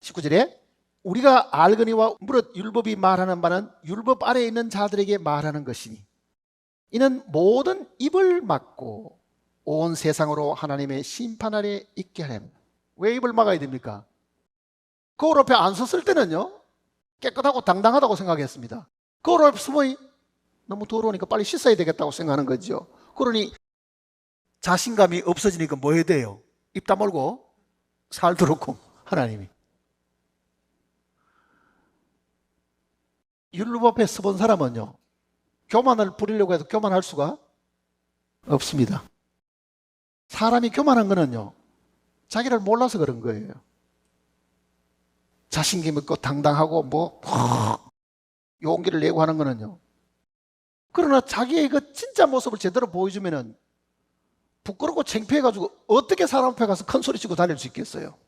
19절에 우리가 알거니와 무릇 율법이 말하는 바는 율법 아래에 있는 자들에게 말하는 것이니 이는 모든 입을 막고 온 세상으로 하나님의 심판 아래 있게 하려면. 왜 입을 막아야 됩니까? 거울 앞에 안 섰을 때는요, 깨끗하고 당당하다고 생각했습니다. 거울 앞에 서면 너무 더러우니까 빨리 씻어야 되겠다고 생각하는 거죠. 그러니 자신감이 없어지니까 뭐 해야 돼요? 입 다물고 살도록 하나님이. 율법 앞에 서본 사람은요, 교만을 부리려고 해도 교만할 수가 없습니다. 사람이 교만한 거는요, 자기를 몰라서 그런 거예요. 자신감 있고 당당하고 용기를 내고 하는 거는요. 그러나 자기의 그 진짜 모습을 제대로 보여주면은 부끄럽고 창피해가지고 어떻게 사람 앞에 가서 큰 소리 치고 다닐 수 있겠어요?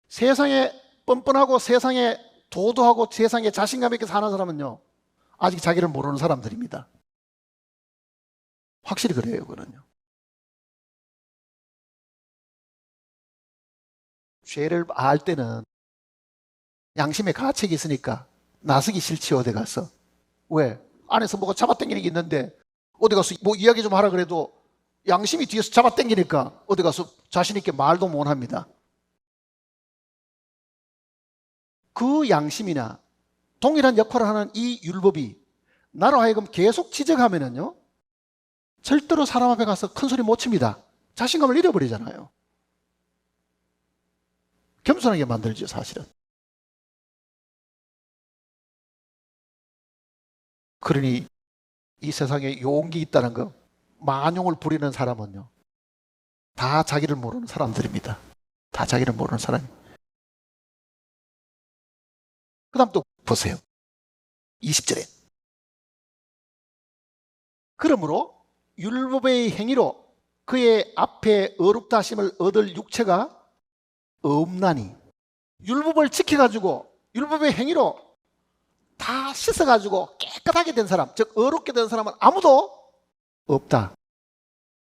세상에 뻔뻔하고 세상에 도도하고 세상에 자신감 있게 사는 사람은요, 아직 자기를 모르는 사람들입니다. 확실히 그래요, 그거는요. 죄를 알 때는 양심의 가책이 있으니까 나서기 싫지요, 어디 가서. 왜? 안에서 뭐가 잡아당기는 게 있는데 어디 가서 뭐 이야기 좀 하라 그래도 양심이 뒤에서 잡아당기니까 어디 가서 자신 있게 말도 못 합니다. 그 양심이나 동일한 역할을 하는 이 율법이 나로 하여금 계속 지적하면은요, 절대로 사람 앞에 가서 큰 소리 못 칩니다. 자신감을 잃어버리잖아요. 겸손하게 만들죠, 사실은. 그러니 이 세상에 용기 있다는 거, 만용을 부리는 사람은요, 다 자기를 모르는 사람들입니다. 다 자기를 모르는 사람이. 그 다음 또 보세요. 20절에. 그러므로 율법의 행위로 그의 앞에 어렵다 하심을 얻을 육체가 없나니. 율법을 지켜가지고 율법의 행위로 다 씻어가지고 깨끗하게 된 사람, 즉 어렵게 된 사람은 아무도 없다.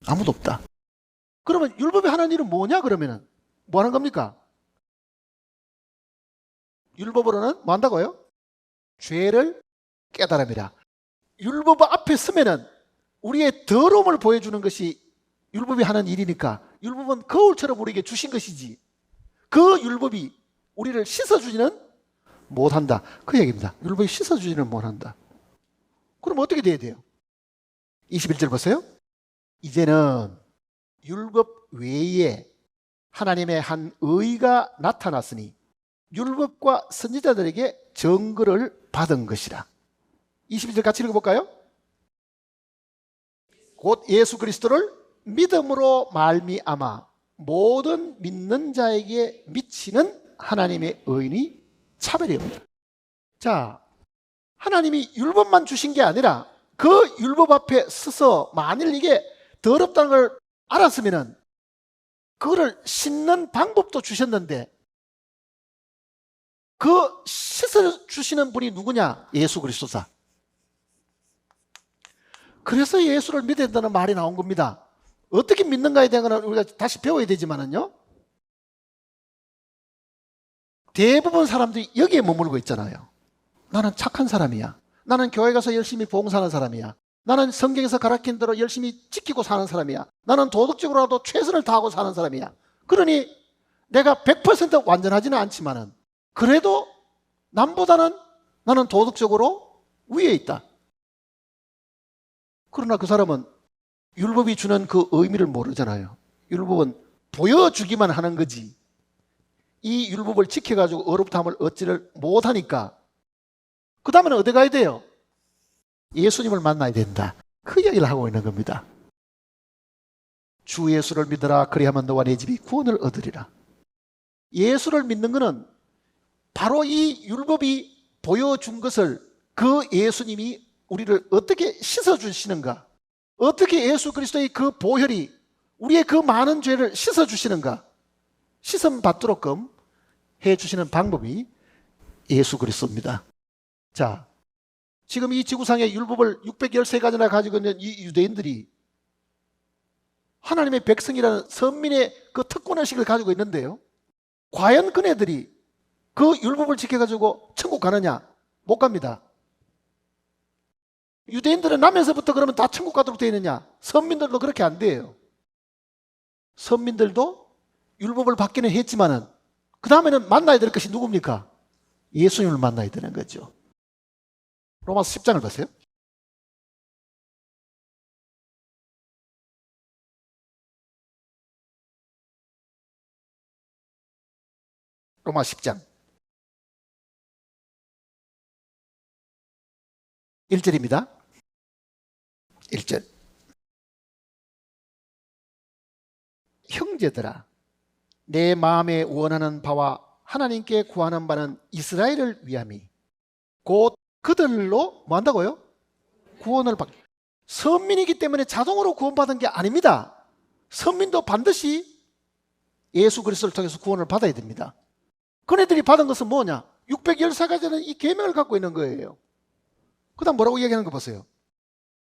아무도 없다. 그러면 율법이 하는 일은 뭐냐? 그러면은 뭐 하는 겁니까? 율법으로는 뭐 한다고요? 죄를 깨달음이라. 율법 앞에 서면은 우리의 더러움을 보여주는 것이 율법이 하는 일이니까 율법은 거울처럼 우리에게 주신 것이지 그 율법이 우리를 씻어주지는 못한다. 그 얘기입니다. 율법이 씻어주지는 못한다. 그럼 어떻게 돼야 돼요? 21절 보세요. 이제는 율법 외에 하나님의 한 의가 나타났으니 율법과 선지자들에게 증거를 받은 것이라. 22절 같이 읽어볼까요? 곧 예수 그리스도를 믿음으로 말미암아 모든 믿는 자에게 미치는 하나님의 의인이 차별이 없다. 자, 하나님이 율법만 주신 게 아니라 그 율법 앞에 서서 만일 이게 더럽다는 걸 알았으면은 그거를 씻는 방법도 주셨는데 그 씻어주시는 분이 누구냐? 예수 그리스도사. 그래서 예수를 믿어야 된다는 말이 나온 겁니다. 어떻게 믿는가에 대한 건 우리가 다시 배워야 되지만은요, 대부분 사람들이 여기에 머물고 있잖아요. 나는 착한 사람이야. 나는 교회 가서 열심히 봉사하는 사람이야. 나는 성경에서 가르친 대로 열심히 지키고 사는 사람이야. 나는 도덕적으로라도 최선을 다하고 사는 사람이야. 그러니 내가 100% 완전하지는 않지만은 그래도 남보다는 나는 도덕적으로 위에 있다. 그러나 그 사람은 율법이 주는 그 의미를 모르잖아요. 율법은 보여주기만 하는 거지. 이 율법을 지켜가지고 의롭다함을 얻지를 못하니까 그 다음에는 어디 가야 돼요? 예수님을 만나야 된다. 그 이야기를 하고 있는 겁니다. 주 예수를 믿으라. 그리하면 너와 네 집이 구원을 얻으리라. 예수를 믿는 것은 바로 이 율법이 보여준 것을 그 예수님이 우리를 어떻게 씻어주시는가, 어떻게 예수 그리스도의 그 보혈이 우리의 그 많은 죄를 씻어주시는가, 씻음 받도록끔 해주시는 방법이 예수 그리스도입니다. 자, 지금 이 지구상의 율법을 613가지나 가지고 있는 이 유대인들이 하나님의 백성이라는 선민의 그 특권의식을 가지고 있는데요, 과연 그네들이 그 율법을 지켜가지고 천국 가느냐? 못 갑니다. 유대인들은 나면서부터 그러면 다 천국 가도록 되어 있느냐? 선민들도 그렇게 안 돼요. 선민들도 율법을 받기는 했지만은 그 다음에는 만나야 될 것이 누굽니까? 예수님을 만나야 되는 거죠. 로마서 10장을 보세요. 로마 10장 1절입니다. 1절. 형제들아, 내 마음에 원하는 바와 하나님께 구하는 바는 이스라엘을 위함이 곧 그들로 뭐 한다고요? 구원을 받. 선민이기 때문에 자동으로 구원받은 게 아닙니다. 선민도 반드시 예수 그리스도를 통해서 구원을 받아야 됩니다. 그네들이 받은 것은 뭐냐? 614가지는 이 계명을 갖고 있는 거예요. 그 다음 뭐라고 이야기하는 거 보세요.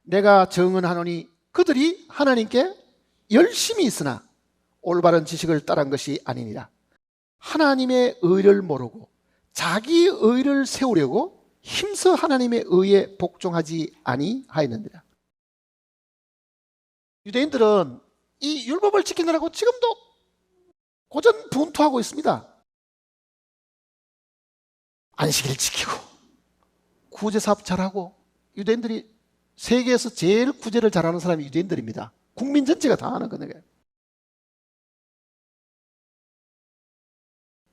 내가 정언하노니 그들이 하나님께 열심히 있으나 올바른 지식을 따른 것이 아니니라. 하나님의 의를 모르고 자기 의를 세우려고 힘써 하나님의 의에 복종하지 아니하였느니라. 유대인들은 이 율법을 지키느라고 지금도 고전분투하고 있습니다. 안식일 지키고 구제 사업 잘하고. 유대인들이 세계에서 제일 구제를 잘하는 사람이 유대인들입니다. 국민 전체가 다 하는 거예요.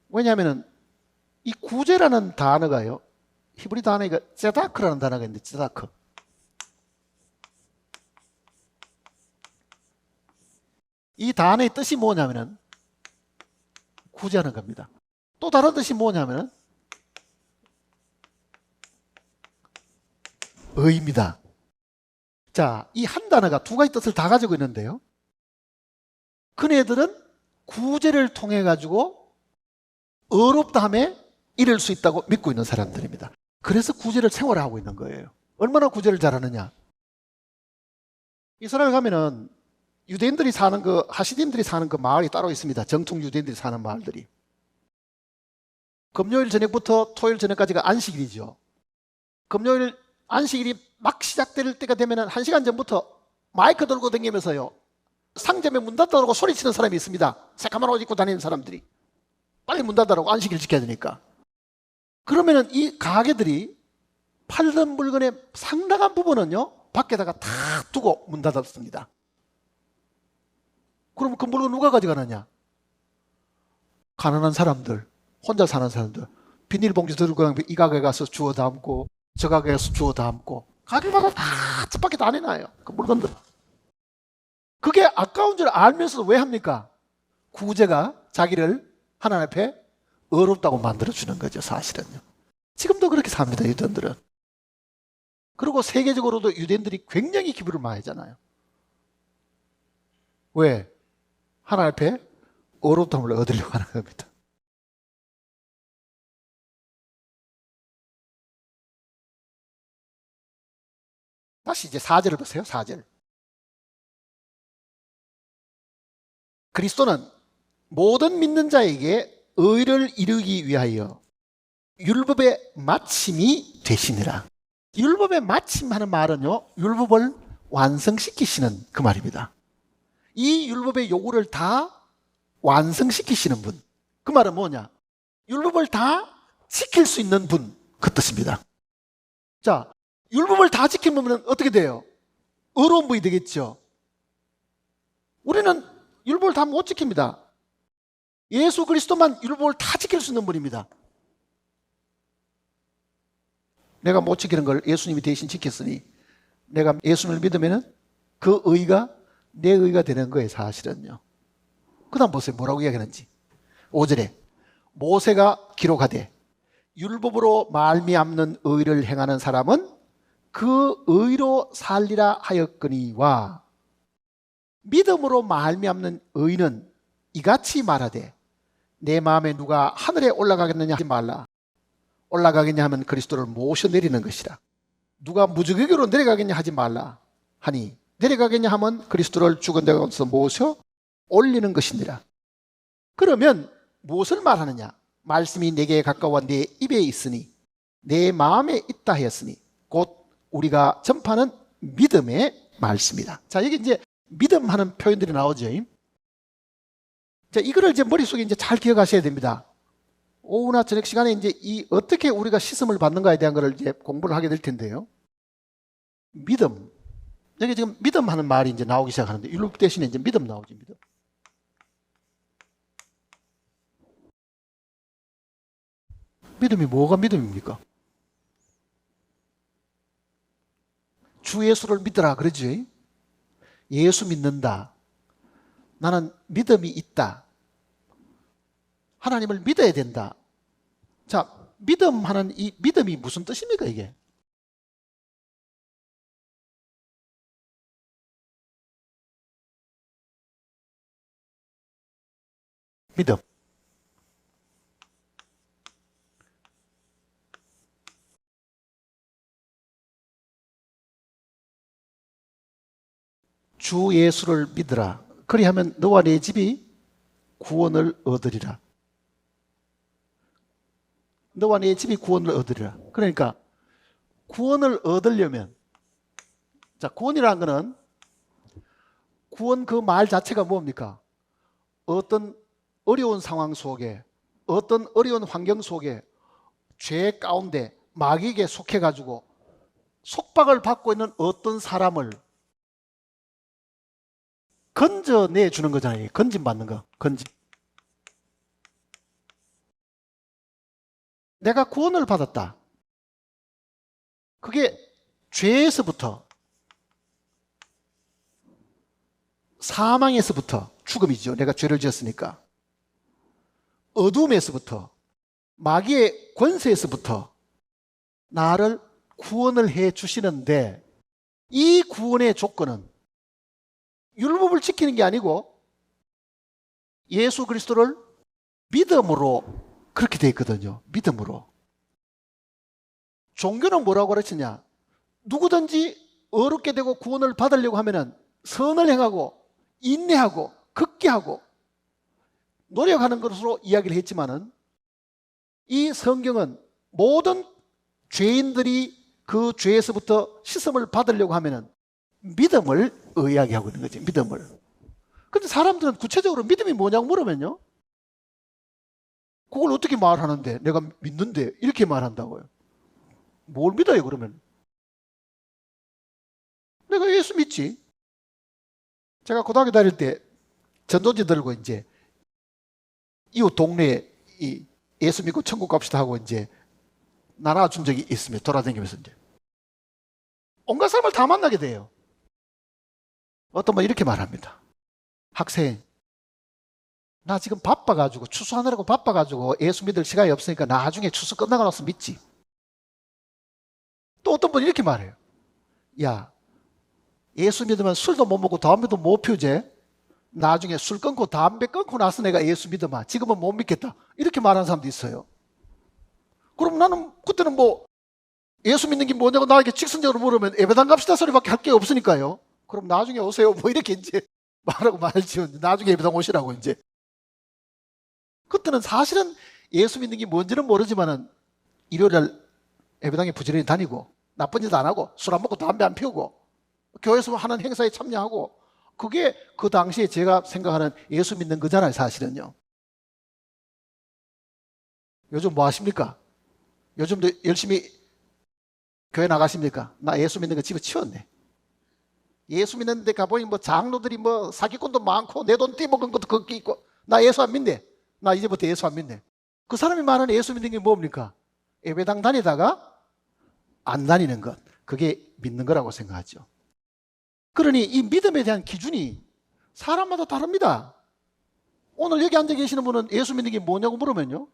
왜냐하면 이 구제라는 단어가요, 히브리 단어가 ጼ다크라는 단어가 있는데, ጼ다크. 이 단어의 뜻이 뭐냐면은 구제하는 겁니다. 또 다른 뜻이 뭐냐면은 의입니다. 자, 이 한 단어가 두 가지 뜻을 다 가지고 있는데요, 그네들은 구제를 통해 가지고 의롭다함에 이를 수 있다고 믿고 있는 사람들입니다. 그래서 구제를 생활하고 있는 거예요. 얼마나 구제를 잘하느냐? 이스라엘 가면은 유대인들이 사는 그 하시딤들이 사는 그 마을이 따로 있습니다. 정통 유대인들이 사는 마을들이. 금요일 저녁부터 토요일 저녁까지가 안식일이죠. 금요일 안식일이 막 시작될 때가 되면은 1시간 전부터 마이크 들고 다니면서요, 상점에 문 닫다라고 소리치는 사람이 있습니다. 새까만 옷 입고 다니는 사람들이. 빨리 문 닫으라고, 안식일 지켜야 되니까. 그러면은 이 가게들이 팔던 물건의 상당한 부분은요, 밖에다가 다 두고 문 닫았습니다. 그럼 그 물건 누가 가져가느냐? 가난한 사람들, 혼자 사는 사람들, 비닐봉지 들고 이 가게 가서 주워 담고 저 가게 가서 주워 담고 가게마다 다 집 밖에 다 내놔요, 그 물건들. 그게 아까운 줄 알면서도 왜 합니까? 구제가 자기를 하나님 앞에 어렵다고 만들어주는 거죠, 사실은요. 지금도 그렇게 삽니다, 유대인들은. 그리고 세계적으로도 유대인들이 굉장히 기부를 많이 하잖아요. 왜? 하나님 앞에 어렵다함을 얻으려고 하는 겁니다. 다시 이제 4절을 보세요. 4절. 그리스도는 모든 믿는 자에게 의를 이루기 위하여 율법의 마침이 되시니라. 율법의 마침하는 말은요, 율법을 완성시키시는 그 말입니다. 이 율법의 요구를 다 완성시키시는 분, 그 말은 뭐냐? 율법을 다 지킬 수 있는 분, 그 뜻입니다. 자, 율법을 다 지키면 어떻게 돼요? 의로운 분이 되겠죠. 우리는 율법을 다 못 지킵니다. 예수 그리스도만 율법을 다 지킬 수 있는 분입니다. 내가 못 지키는 걸 예수님이 대신 지켰으니 내가 예수님을 믿으면 그 의가 내 의가 되는 거예요, 사실은요. 그 다음 보세요. 뭐라고 이야기하는지. 5절에 모세가 기록하되 율법으로 말미암는 의를 행하는 사람은 그 의로 살리라 하였거니와 믿음으로 말미암는 의는 이같이 말하되 내 마음에 누가 하늘에 올라가겠느냐 하지 말라. 올라가겠냐 하면 그리스도를 모셔 내리는 것이라. 누가 무지개로 내려가겠냐 하지 말라 하니 내려가겠냐 하면 그리스도를 죽은 데서 모셔 올리는 것이니라. 그러면 무엇을 말하느냐? 말씀이 내게 가까워 내 입에 있으니 내 마음에 있다 하였으니 곧 우리가 전파하는 믿음의 말씀이다. 자, 여기 이제 믿음하는 표현들이 나오죠. 자, 이거를 이제 머릿속에 이제 잘 기억하셔야 됩니다. 오후나 저녁 시간에 이제 이 어떻게 우리가 시험을 받는가에 대한 것을 이제 공부를 하게 될 텐데요. 믿음. 여기 지금 믿음 하는 말이 이제 나오기 시작하는데 율법 대신에 이제 믿음 나오죠, 믿음. 믿음이 뭐가 믿음입니까? 주 예수를 믿으라 그러지. 예수 믿는다. 나는 믿음이 있다. 하나님을 믿어야 된다. 자, 믿음하는 이 믿음이 무슨 뜻입니까, 이게? 믿음. 주 예수를 믿으라. 그리하면 너와 내 집이 구원을 얻으리라. 너와 내 집이 구원을 얻으리라. 그러니까 구원을 얻으려면, 자, 구원이라는 것은 구원 그 말 자체가 뭡니까? 어떤 어려운 상황 속에, 어떤 어려운 환경 속에 죄 가운데 마귀에게 속해가지고 속박을 받고 있는 어떤 사람을 건져내 주는 거잖아요. 건짐받는 거. 건짐. 내가 구원을 받았다. 그게 죄에서부터, 사망에서부터 죽음이죠. 내가 죄를 지었으니까. 어둠에서부터, 마귀의 권세에서부터 나를 구원을 해 주시는데, 이 구원의 조건은 율법을 지키는 게 아니고 예수 그리스도를 믿음으로 그렇게 되어 있거든요. 믿음으로. 종교는 뭐라고 그랬느냐? 누구든지 어렵게 되고 구원을 받으려고 하면은 선을 행하고 인내하고 극기하고 노력하는 것으로 이야기를 했지만은 이 성경은 모든 죄인들이 그 죄에서부터 씻음을 받으려고 하면은 믿음을 이야기하고 있는 거지, 믿음을. 근데 사람들은 구체적으로 믿음이 뭐냐고 물으면요, 그걸 어떻게 말하는데? 내가 믿는데 이렇게 말한다고요. 뭘 믿어요 그러면? 내가 예수 믿지. 제가 고등학교 다닐 때 전도지 들고 이제 이웃 동네에 이 예수 믿고 천국 갑시다 하고 이제 나눠준 적이 있습니다. 돌아다니면서 이제 온갖 사람을 다 만나게 돼요. 어떤 분 이렇게 말합니다. 학생, 나 지금 바빠가지고 추수하느라고 바빠가지고 예수 믿을 시간이 없으니까 나중에 추수 끝나고 나서 믿지. 또 어떤 분이 이렇게 말해요. 야, 예수 믿으면 술도 못 먹고 담배도 못 피우지. 나중에 술 끊고 담배 끊고 나서 내가 예수 믿으면 지금은 못 믿겠다. 이렇게 말하는 사람도 있어요. 그럼 나는 그때는 뭐 예수 믿는 게 뭐냐고 나에게 직선적으로 물으면 예배당 갑시다 소리밖에 할 게 없으니까요. 그럼 나중에 오세요. 뭐 이렇게 이제 말하고 말지. 나중에 예배당 오시라고 이제. 그때는 사실은 예수 믿는 게 뭔지는 모르지만은 일요일날 예배당에 부지런히 다니고 나쁜 짓 안 하고 술 안 먹고 담배 안 피우고 교회에서 하는 행사에 참여하고 그게 그 당시에 제가 생각하는 예수 믿는 거잖아요, 사실은요. 요즘 뭐 하십니까? 요즘도 열심히 교회 나가십니까? 나 예수 믿는 거 집에 치웠네. 예수 믿는 데 가보니 뭐 장로들이 뭐 사기꾼도 많고 내 돈 떼먹은 것도 거기 있고 나 예수 안 믿네. 나 이제부터 예수 안 믿네. 그 사람이 말하는 예수 믿는 게 뭡니까? 예배당 다니다가 안 다니는 것. 그게 믿는 거라고 생각하죠. 그러니 이 믿음에 대한 기준이 사람마다 다릅니다. 오늘 여기 앉아 계시는 분은 예수 믿는 게 뭐냐고 물으면요.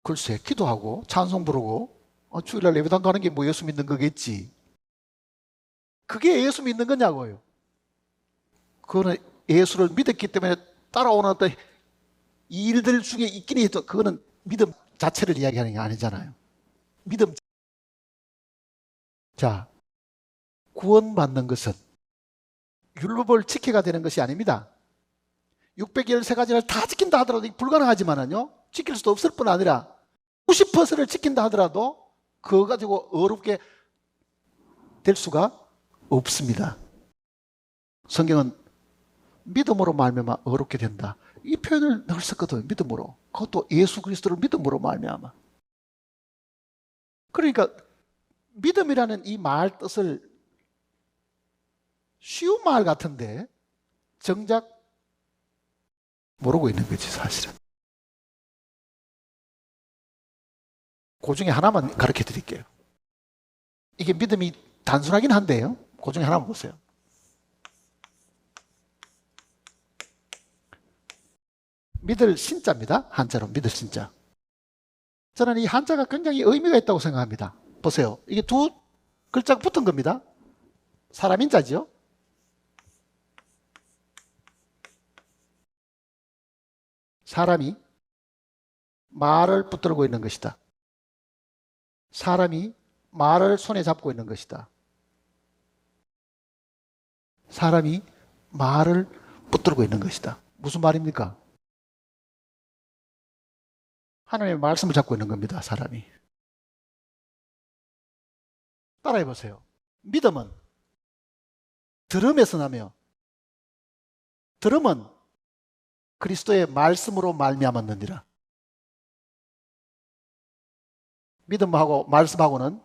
글쎄, 기도하고 찬송 부르고 주일날 예배당 가는 게 뭐 예수 믿는 거겠지. 그게 예수 믿는 거냐고요. 그거는 예수를 믿었기 때문에 따라오는 어떤 일들 중에 있긴 해도 그거는 믿음 자체를 이야기하는 게 아니잖아요. 믿음. 자, 구원받는 것은 율법을 지켜가 되는 것이 아닙니다. 613가지를 다 지킨다 하더라도 불가능하지만요. 지킬 수도 없을 뿐 아니라 90%를 지킨다 하더라도 그거 가지고 어렵게 될 수가 없습니다. 성경은 믿음으로 말미암아 어렵게 된다. 이 표현을 늘 썼거든요. 믿음으로. 그것도 예수 그리스도를 믿음으로 말미암아. 그러니까 믿음이라는 이 말 뜻을 쉬운 말 같은데 정작 모르고 있는 거지 사실은. 그 중에 하나만 가르쳐 드릴게요. 이게 믿음이 단순하긴 한데요. 그 중에 하나만 보세요. 믿을 신자입니다. 한자로 믿을 신자. 저는 이 한자가 굉장히 의미가 있다고 생각합니다. 보세요. 이게 두 글자가 붙은 겁니다. 사람 인자죠. 사람이 말을 붙들고 있는 것이다. 사람이 말을 손에 잡고 있는 것이다. 사람이 말을 붙들고 있는 것이다. 무슨 말입니까? 하나님의 말씀을 잡고 있는 겁니다. 사람이. 따라해 보세요. 믿음은 들음에서 나며 들음은 그리스도의 말씀으로 말미암았느니라. 믿음하고 말씀하고는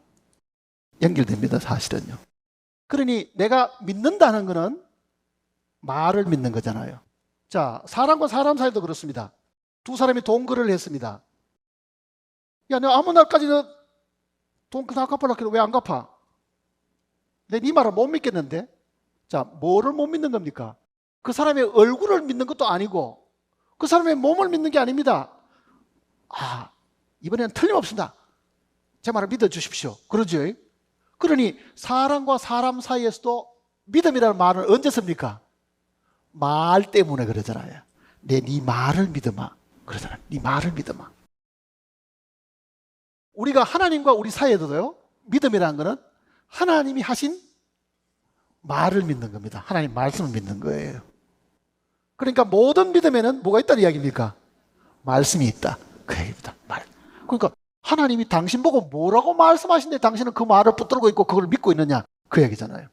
연결됩니다. 사실은요. 그러니 내가 믿는다는 것은 말을 믿는 거잖아요. 자, 사람과 사람 사이도 그렇습니다. 두 사람이 동거래를 했습니다. 야, 너 아무 날까지 너 돈 다 갚아라 해도 왜 안 갚아? 내 네 말을 못 믿겠는데? 자, 뭐를 못 믿는 겁니까? 그 사람의 얼굴을 믿는 것도 아니고 그 사람의 몸을 믿는 게 아닙니다. 아, 이번에는 틀림없습니다. 제 말을 믿어주십시오. 그러죠? 그러니 사람과 사람 사이에서도 믿음이라는 말은 언제 씁니까? 말 때문에 그러잖아요. 네 말을 믿어마. 그러잖아요. 네 말을 믿어마. 우리가 하나님과 우리 사이에도요. 믿음이라는 것은 하나님이 하신 말을 믿는 겁니다. 하나님 말씀을 믿는 거예요. 그러니까 모든 믿음에는 뭐가 있다는 이야기입니까? 말씀이 있다. 그 얘기입니다. 말. 그러니까 하나님이 당신 보고 뭐라고 말씀하신데 당신은 그 말을 붙들고 있고 그걸 믿고 있느냐? 그 얘기잖아요.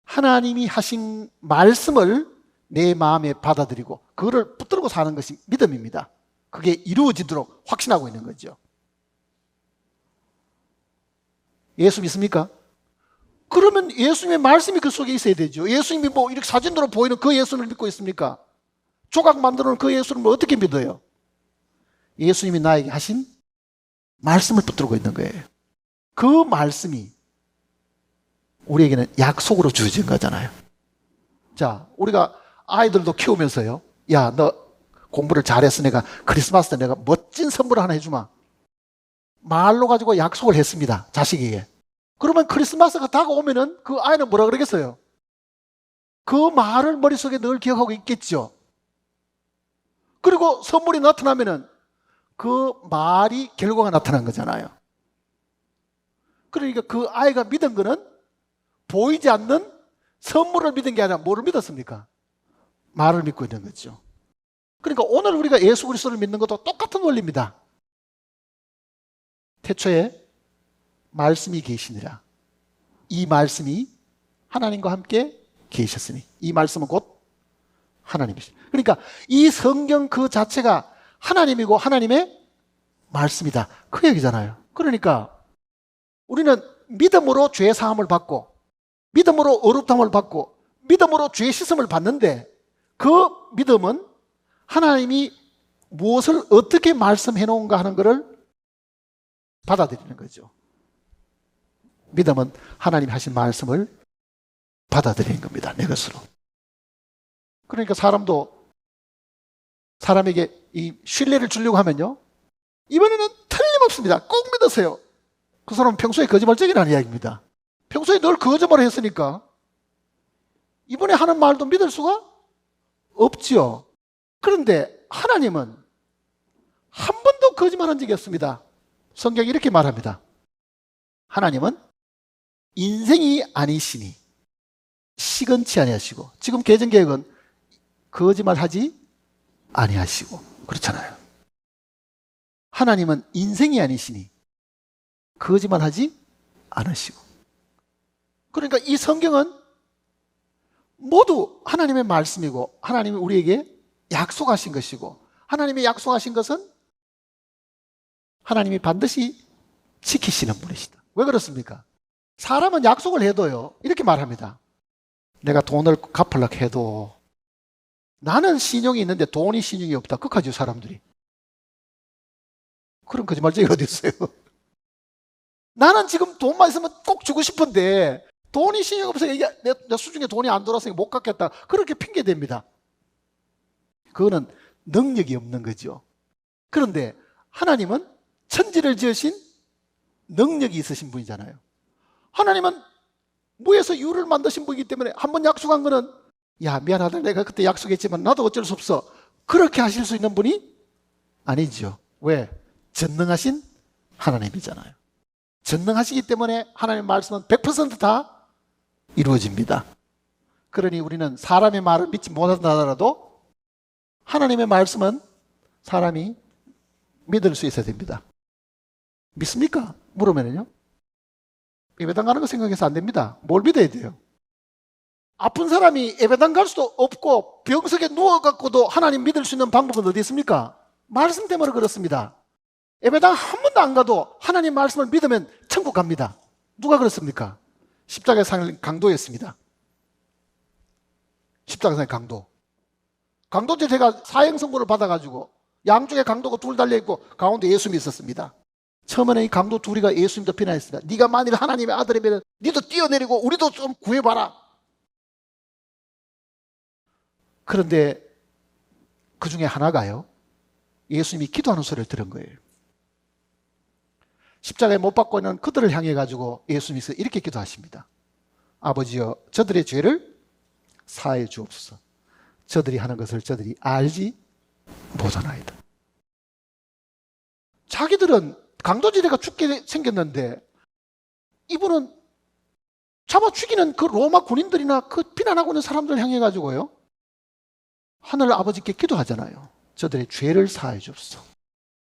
하나님이 하신 말씀을 내 마음에 받아들이고 그거를 붙들고 사는 것이 믿음입니다. 그게 이루어지도록 확신하고 있는 거죠. 예수 믿습니까? 그러면 예수님의 말씀이 그 속에 있어야 되죠. 예수님이 뭐 이렇게 사진으로 보이는 그 예수를 믿고 있습니까? 조각 만들어 놓은 그 예수를 어떻게 믿어요? 예수님이 나에게 하신 말씀을 붙들고 있는 거예요. 그 말씀이 우리에게는 약속으로 주어진 거잖아요. 자, 우리가 아이들도 키우면서요. 야, 너 공부를 잘해서 내가 크리스마스 때 내가 멋진 선물을 하나 해주마. 말로 가지고 약속을 했습니다. 자식에게. 그러면 크리스마스가 다가오면은 그 아이는 뭐라 그러겠어요? 그 말을 머릿속에 늘 기억하고 있겠죠. 그리고 선물이 나타나면은 그 말이 결과가 나타난 거잖아요. 그러니까 그 아이가 믿은 거는 보이지 않는 선물을 믿은 게 아니라 뭐를 믿었습니까? 말을 믿고 있는 거죠. 그러니까 오늘 우리가 예수 그리스도를 믿는 것도 똑같은 원리입니다. 태초에 말씀이 계시니라. 이 말씀이 하나님과 함께 계셨으니 이 말씀은 곧 하나님이시다. 그러니까 이 성경 그 자체가 하나님이고 하나님의 말씀이다. 그 얘기잖아요. 그러니까 우리는 믿음으로 죄 사함을 받고 믿음으로 어렵담을 받고 믿음으로 죄 씻음을 받는데 그 믿음은 하나님이 무엇을 어떻게 말씀해 놓은가 하는 것을 받아들이는 거죠. 믿음은 하나님이 하신 말씀을 받아들이는 겁니다. 내 것으로. 그러니까 사람에게 이 신뢰를 주려고 하면요, 이번에는 틀림없습니다. 꼭 믿으세요. 그 사람은 평소에 거짓말쟁이라는 이야기입니다. 평소에 늘 거짓말을 했으니까 이번에 하는 말도 믿을 수가 없지요. 그런데 하나님은 한 번도 거짓말한 적이 없습니다. 성경이 이렇게 말합니다. 하나님은 인생이 아니시니 시건치 아니하시고, 지금 개정개혁은 거짓말하지 아니하시고 그렇잖아요. 하나님은 인생이 아니시니 거짓말하지 않으시고, 그러니까 이 성경은 모두 하나님의 말씀이고 하나님이 우리에게 약속하신 것이고, 하나님이 약속하신 것은 하나님이 반드시 지키시는 분이시다. 왜 그렇습니까? 사람은 약속을 해도요, 이렇게 말합니다. 내가 돈을 갚으려고 해도 나는 신용이 있는데 돈이 신용이 없다. 그까지요, 사람들이. 그런 거짓말쟁이가 어디 있어요? 나는 지금 돈만 있으면 꼭 주고 싶은데 돈이 신용이 없어서 이게 내 수중에 돈이 안 돌아서 못 갚겠다. 그렇게 핑계댑니다. 그거는 능력이 없는 거죠. 그런데 하나님은 천지를 지으신 능력이 있으신 분이잖아요. 하나님은 무에서 유를 만드신 분이기 때문에 한번 약속한 거는, 야, 미안하다, 내가 그때 약속했지만 나도 어쩔 수 없어, 그렇게 하실 수 있는 분이 아니죠. 왜? 전능하신 하나님이잖아요. 전능하시기 때문에 하나님의 말씀은 100%다 이루어집니다. 그러니 우리는 사람의 말을 믿지 못한다 하더라도 하나님의 말씀은 사람이 믿을 수 있어야 됩니다. 믿습니까? 물으면요, 예배당 가는 거 생각해서 안 됩니다. 뭘 믿어야 돼요? 아픈 사람이 예배당 갈 수도 없고 병석에 누워갖고도 하나님 믿을 수 있는 방법은 어디 있습니까? 말씀 때문에 그렇습니다. 예배당 한 번도 안 가도 하나님 말씀을 믿으면 천국 갑니다. 누가 그렇습니까? 십자가의 상 강도였습니다. 십자가의 상 강도. 강도때 제가 사형 선고를 받아가지고 양쪽에 강도가 둘 달려있고 가운데 예수님이 있었습니다. 처음에는 이 강도 둘이가 예수님도 비난했습니다. 네가 만일 하나님의 아들이면 네도 뛰어내리고 우리도 좀 구해봐라. 그런데 그 중에 하나가요, 예수님이 기도하는 소리를 들은 거예요. 십자가에 못 박고 있는 그들을 향해 가지고 예수님께서 이렇게 기도하십니다. 아버지여, 저들의 죄를 사하여 주옵소서. 저들이 하는 것을 저들이 알지 못하나이다. 자기들은 강도지대가 죽게 생겼는데 이분은 잡아 죽이는 그 로마 군인들이나 그 비난하고 있는 사람들 향해 가지고요, 하늘 아버지께 기도하잖아요. 저들의 죄를 사하여 주옵소서.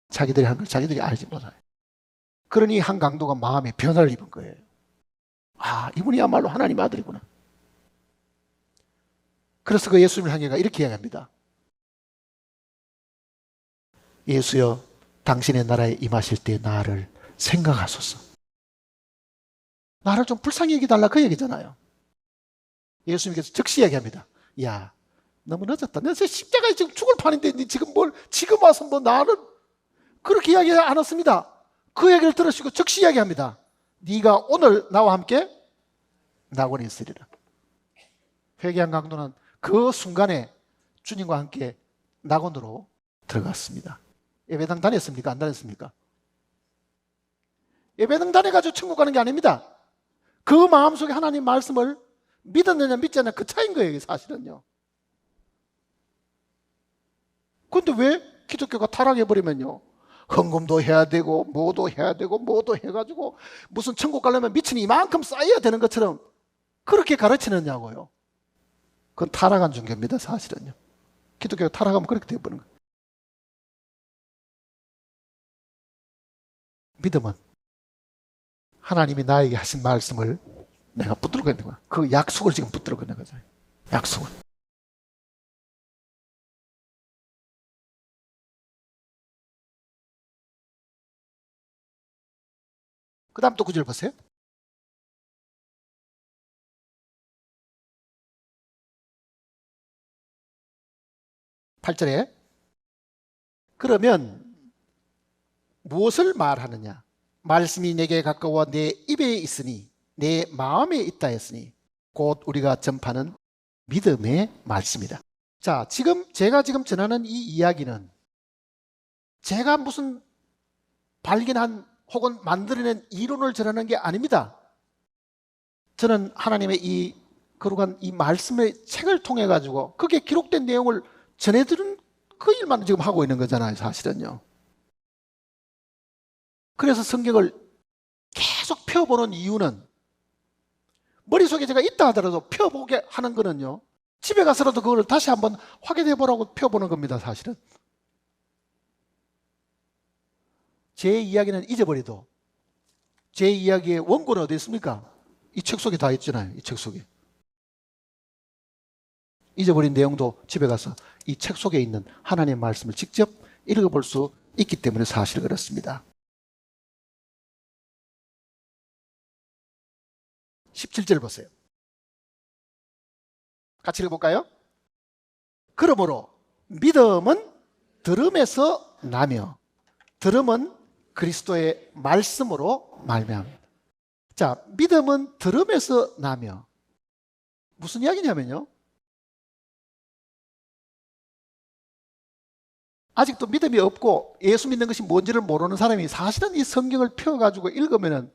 자기들이 하는 걸 자기들이 알지 못하요. 그러니 한 강도가 마음에 변화를 입은 거예요. 아, 이분이야말로 하나님의 아들이구나. 그래서 그 예수님을 향해가 이렇게 이야기합니다. 예수여, 당신의 나라에 임하실 때 나를 생각하소서. 나를 좀 불쌍히 여기달라, 그 얘기잖아요. 예수님께서 즉시 얘기합니다. 야, 너무 늦었다. 너 십자가에 지금 죽을 판인데 니 지금 지금 와서 나를 그렇게 이야기 안 했습니다. 그 얘기를 들으시고 즉시 이야기합니다. 네가 오늘 나와 함께 낙원에 있으리라. 회개한 강도는 그 순간에 주님과 함께 낙원으로 들어갔습니다. 예배당 다녔습니까? 안 다녔습니까? 예배당 다녀가지고 천국 가는 게 아닙니다. 그 마음속에 하나님 말씀을 믿었느냐 믿지 않느냐, 그 차이인 거예요, 사실은요. 그런데 왜 기독교가 타락해버리면요, 헌금도 해야 되고 뭐도 해야 되고 뭐도 해가지고 무슨 천국 가려면 미친이 이만큼 쌓여야 되는 것처럼 그렇게 가르치느냐고요. 그건 타락한 종교입니다, 사실은요. 기독교가 타락하면 그렇게 되어버리는 거예요. 믿음은 하나님이 나에게 하신 말씀을 내가 붙들고 있는 거야. 그 약속을 지금 붙들고 있는 거죠. 약속을. 그 다음 또 구절 보세요. 8절에 그러면 무엇을 말하느냐? 말씀이 내게 가까워 내 입에 있으니 내 마음에 있다 했으니 곧 우리가 전파하는 믿음의 말씀이다. 자, 제가 지금 전하는 이 이야기는 제가 무슨 발견한 혹은 만들어낸 이론을 전하는 게 아닙니다. 저는 하나님의 이 거룩한 이 말씀의 책을 통해 가지고 거기에 기록된 내용을 전해드리는 그 일만 지금 하고 있는 거잖아요, 사실은요. 그래서 성경을 계속 펴보는 이유는 머릿속에 제가 있다 하더라도 펴보게 하는 거는요, 집에 가서라도 그걸 다시 한번 확인해 보라고 펴보는 겁니다, 사실은. 제 이야기는 잊어버려도 제 이야기의 원고는 어디 있습니까? 이 책 속에 다 있잖아요, 이 책 속에. 잊어버린 내용도 집에 가서 이 책 속에 있는 하나님의 말씀을 직접 읽어볼 수 있기 때문에 사실 그렇습니다. 17절 보세요. 같이 읽어볼까요? 그러므로 믿음은 들음에서 나며 들음은 그리스도의 말씀으로 말미암습니다. 자, 믿음은 들음에서 나며 무슨 이야기냐면요, 아직도 믿음이 없고 예수 믿는 것이 뭔지를 모르는 사람이 사실은 이 성경을 펴가지고 읽으면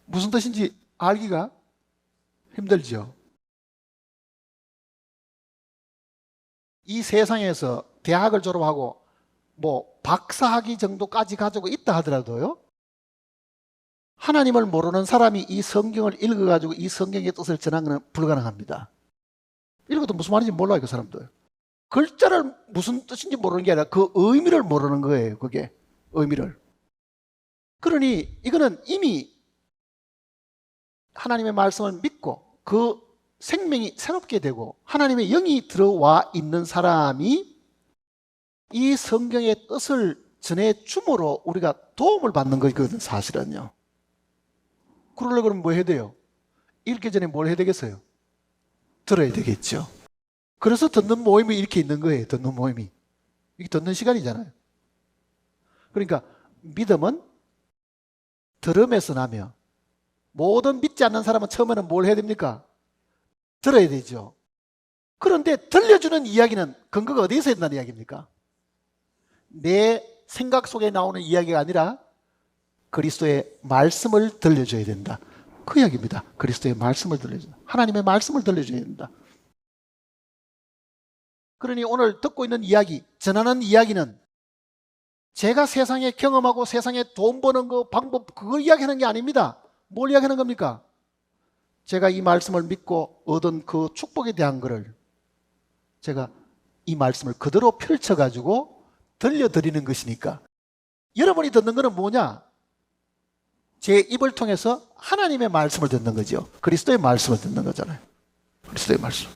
무슨 뜻인지 알기가 힘들죠. 이 세상에서 대학을 졸업하고 뭐 박사학위 정도까지 가지고 있다 하더라도요, 하나님을 모르는 사람이 이 성경을 읽어가지고 이 성경의 뜻을 전하는 것은 불가능합니다. 읽어도 무슨 말인지 몰라요, 그 사람들. 글자를 무슨 뜻인지 모르는 게 아니라 그 의미를 모르는 거예요, 그게. 의미를. 그러니 이거는 이미 하나님의 말씀을 믿고 그 생명이 새롭게 되고 하나님의 영이 들어와 있는 사람이 이 성경의 뜻을 전해줌으로 우리가 도움을 받는 거거든요, 사실은요. 그러려고 그러면 뭐 해야 돼요? 읽기 전에 뭘 해야 되겠어요? 들어야 되겠죠. 그래서 듣는 모임이 이렇게 있는 거예요, 듣는 모임이. 이게 듣는 시간이잖아요. 그러니까 믿음은 들음에서 나며 모든 믿지 않는 사람은 처음에는 뭘 해야 됩니까? 들어야 되죠. 그런데 들려주는 이야기는 근거가 어디에서 있다는 이야기입니까? 내 생각 속에 나오는 이야기가 아니라 그리스도의 말씀을 들려줘야 된다. 그 이야기입니다. 그리스도의 말씀을 들려줘야 된다. 하나님의 말씀을 들려줘야 된다. 그러니 오늘 듣고 있는 이야기, 전하는 이야기는 제가 세상에 경험하고 세상에 돈 버는 그 방법, 그거 이야기하는 게 아닙니다. 뭘 이야기하는 겁니까? 제가 이 말씀을 믿고 얻은 그 축복에 대한 거를 제가 이 말씀을 그대로 펼쳐가지고 들려드리는 것이니까, 여러분이 듣는 거는 뭐냐? 제 입을 통해서 하나님의 말씀을 듣는 거죠. 그리스도의 말씀을 듣는 거잖아요. 그리스도의 말씀.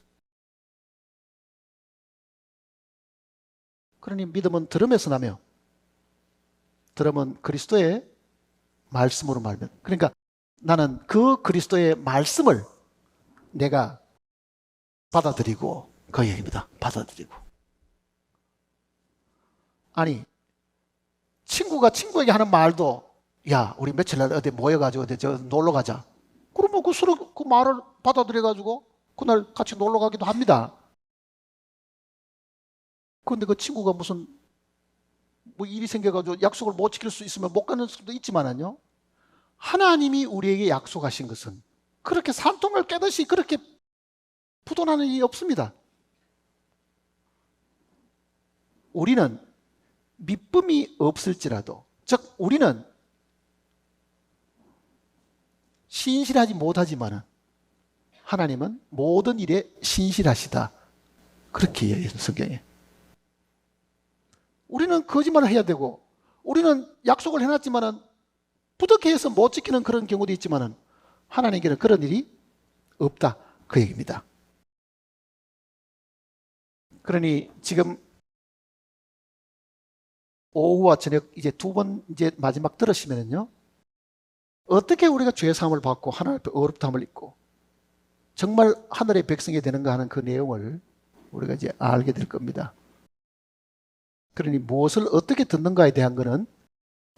그러니 믿음은 들음에서 나며 들음은 그리스도의 말씀으로 말면, 그러니까 나는 그 그리스도의 말씀을 내가 받아들이고, 그 얘기입니다. 받아들이고. 아니, 친구가 친구에게 하는 말도, 야, 우리 며칠 날 어디 모여가지고 어디 저 놀러 가자. 그러면 그 서로 그 말을 받아들여가지고 그날 같이 놀러 가기도 합니다. 그런데 그 친구가 무슨 뭐 일이 생겨가지고 약속을 못 지킬 수 있으면 못 가는 수도 있지만은요, 하나님이 우리에게 약속하신 것은 그렇게 산통을 깨듯이 그렇게 부도나는 일이 없습니다. 우리는 믿음이 없을지라도, 즉 우리는 신실하지 못하지만은 하나님은 모든 일에 신실하시다. 그렇게 이야기해요, 성경에. 우리는 거짓말을 해야 되고, 우리는 약속을 해놨지만은 부득이 해서 못 지키는 그런 경우도 있지만은 하나님께는 그런 일이 없다. 그 얘기입니다. 그러니 지금 오후와 저녁 이제 두 번 이제 마지막 들으시면은요, 어떻게 우리가 죄 사함을 받고 하나님 앞에 어렵다함을 입고 정말 하늘의 백성이 되는가 하는 그 내용을 우리가 이제 알게 될 겁니다. 그러니 무엇을 어떻게 듣는가에 대한 것은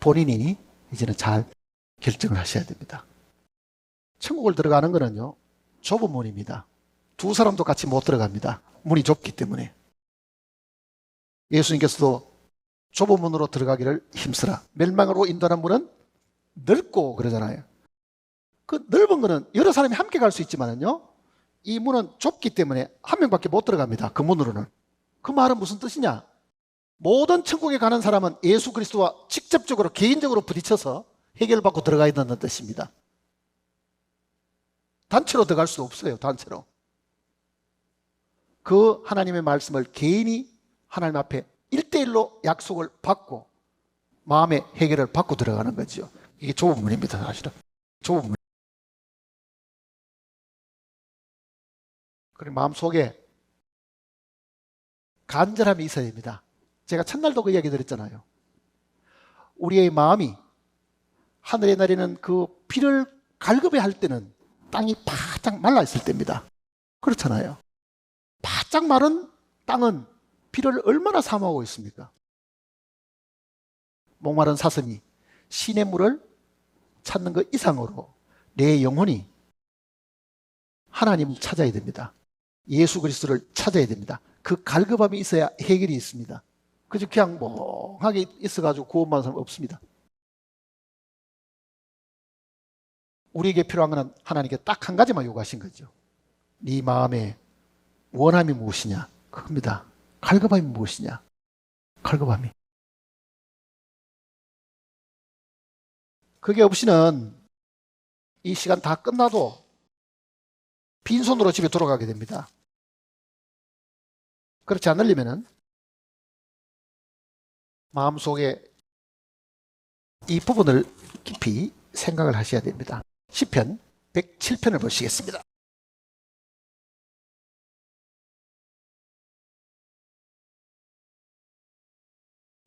본인이 이제는 잘 결정을 하셔야 됩니다. 천국을 들어가는 것은요, 좁은 문입니다. 두 사람도 같이 못 들어갑니다. 문이 좁기 때문에. 예수님께서도 좁은 문으로 들어가기를 힘쓰라. 멸망으로 인도하는 문은 넓고 그러잖아요. 그 넓은 거는 여러 사람이 함께 갈 수 있지만은요, 이 문은 좁기 때문에 한 명밖에 못 들어갑니다. 그 문으로는. 그 말은 무슨 뜻이냐? 모든 천국에 가는 사람은 예수 그리스도와 직접적으로 개인적으로 부딪혀서 해결받고 들어가야 된다는 뜻입니다. 단체로 들어갈 수 없어요. 단체로. 그 하나님의 말씀을 개인이 하나님 앞에 1대1로 약속을 받고 마음의 해결을 받고 들어가는 거죠. 이게 좁은 문입니다. 사실은. 좁은 문. 그리고 마음속에 간절함이 있어야 됩니다. 제가 첫날도 그 이야기 드렸잖아요. 우리의 마음이 하늘에 내리는 그 비를 갈급해 할 때는 땅이 바짝 말라 있을 때입니다. 그렇잖아요. 바짝 마른 땅은 비를 얼마나 사모하고 있습니까? 목마른 사슴이 시냇물을 찾는 것 이상으로 내 영혼이 하나님을 찾아야 됩니다. 예수 그리스도를 찾아야 됩니다. 그 갈급함이 있어야 해결이 있습니다. 그저 그냥 멍하게 있어가지고 구원받는 사람 없습니다. 우리에게 필요한 것은 하나님께 딱 한 가지만 요구하신 거죠. 네 마음에 원함이 무엇이냐? 그겁니다. 갈급함이 무엇이냐? 갈급함이. 그게 없이는 이 시간 다 끝나도 빈손으로 집에 돌아가게 됩니다. 그렇지 않으려면은 마음속에 이 부분을 깊이 생각을 하셔야 됩니다. 시편 107편을 보시겠습니다.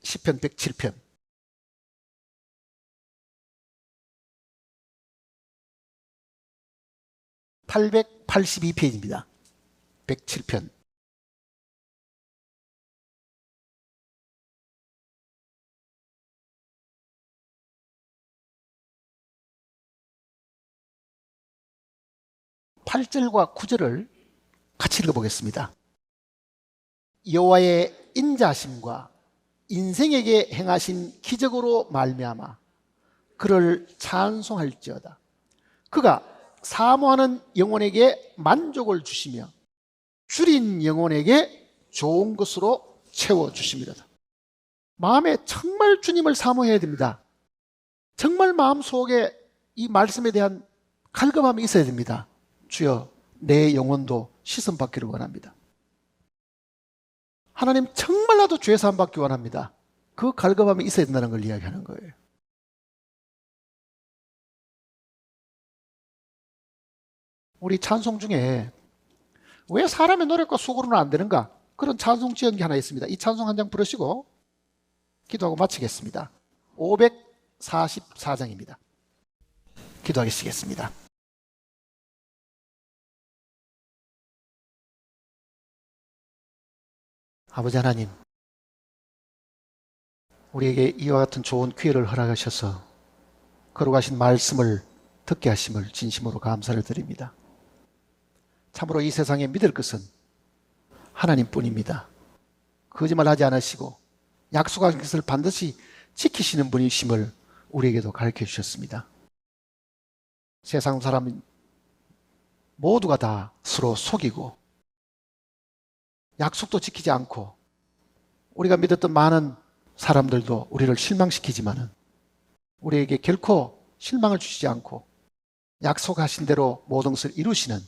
시편 107편. 882페이지입니다. 107편. 팔절과 9절을 같이 읽어보겠습니다. 여호와의 인자하심과 인생에게 행하신 기적으로 말미암아 그를 찬송할지어다. 그가 사모하는 영혼에게 만족을 주시며 줄인 영혼에게 좋은 것으로 채워주십니다. 마음에 정말 주님을 사모해야 됩니다. 정말 마음속에 이 말씀에 대한 갈급함이 있어야 됩니다. 주여, 내 영혼도 씻음받기를 원합니다. 하나님, 정말 나도 죄 사함 받기 원합니다. 그 갈급함이 있어야 된다는 걸 이야기하는 거예요. 우리 찬송 중에 왜 사람의 노력과 수고로는 안 되는가? 그런 찬송 지연기 하나 있습니다. 이 찬송 한 장 부르시고 기도하고 마치겠습니다. 544장입니다. 기도하시겠습니다. 아버지 하나님, 우리에게 이와 같은 좋은 기회를 허락하셔서 거룩하신 말씀을 듣게 하심을 진심으로 감사를 드립니다. 참으로 이 세상에 믿을 것은 하나님뿐입니다. 거짓말하지 않으시고 약속한 것을 반드시 지키시는 분이심을 우리에게도 가르쳐 주셨습니다. 세상 사람 모두가 다 서로 속이고 약속도 지키지 않고 우리가 믿었던 많은 사람들도 우리를 실망시키지만은 우리에게 결코 실망을 주시지 않고 약속하신 대로 모든 것을 이루시는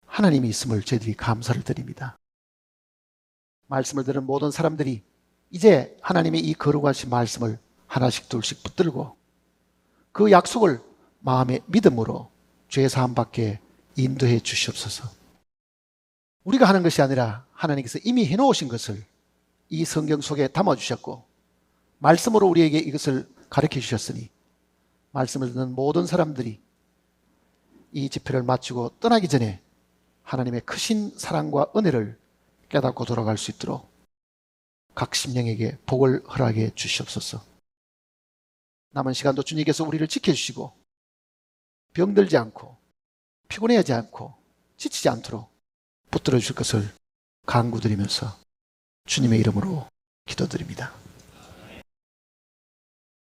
하나님이 있음을 저희들이 감사를 드립니다. 말씀을 들은 모든 사람들이 이제 하나님의 이 거룩하신 말씀을 하나씩 둘씩 붙들고 그 약속을 마음의 믿음으로 죄 사함 받게 인도해 주시옵소서. 우리가 하는 것이 아니라 하나님께서 이미 해놓으신 것을 이 성경 속에 담아주셨고 말씀으로 우리에게 이것을 가르쳐 주셨으니 말씀을 듣는 모든 사람들이 이 집회를 마치고 떠나기 전에 하나님의 크신 사랑과 은혜를 깨닫고 돌아갈 수 있도록 각 심령에게 복을 허락해 주시옵소서. 남은 시간도 주님께서 우리를 지켜주시고 병들지 않고 피곤해하지 않고 지치지 않도록 붙들어 주실 것을 간구드리면서 주님의 이름으로 기도드립니다.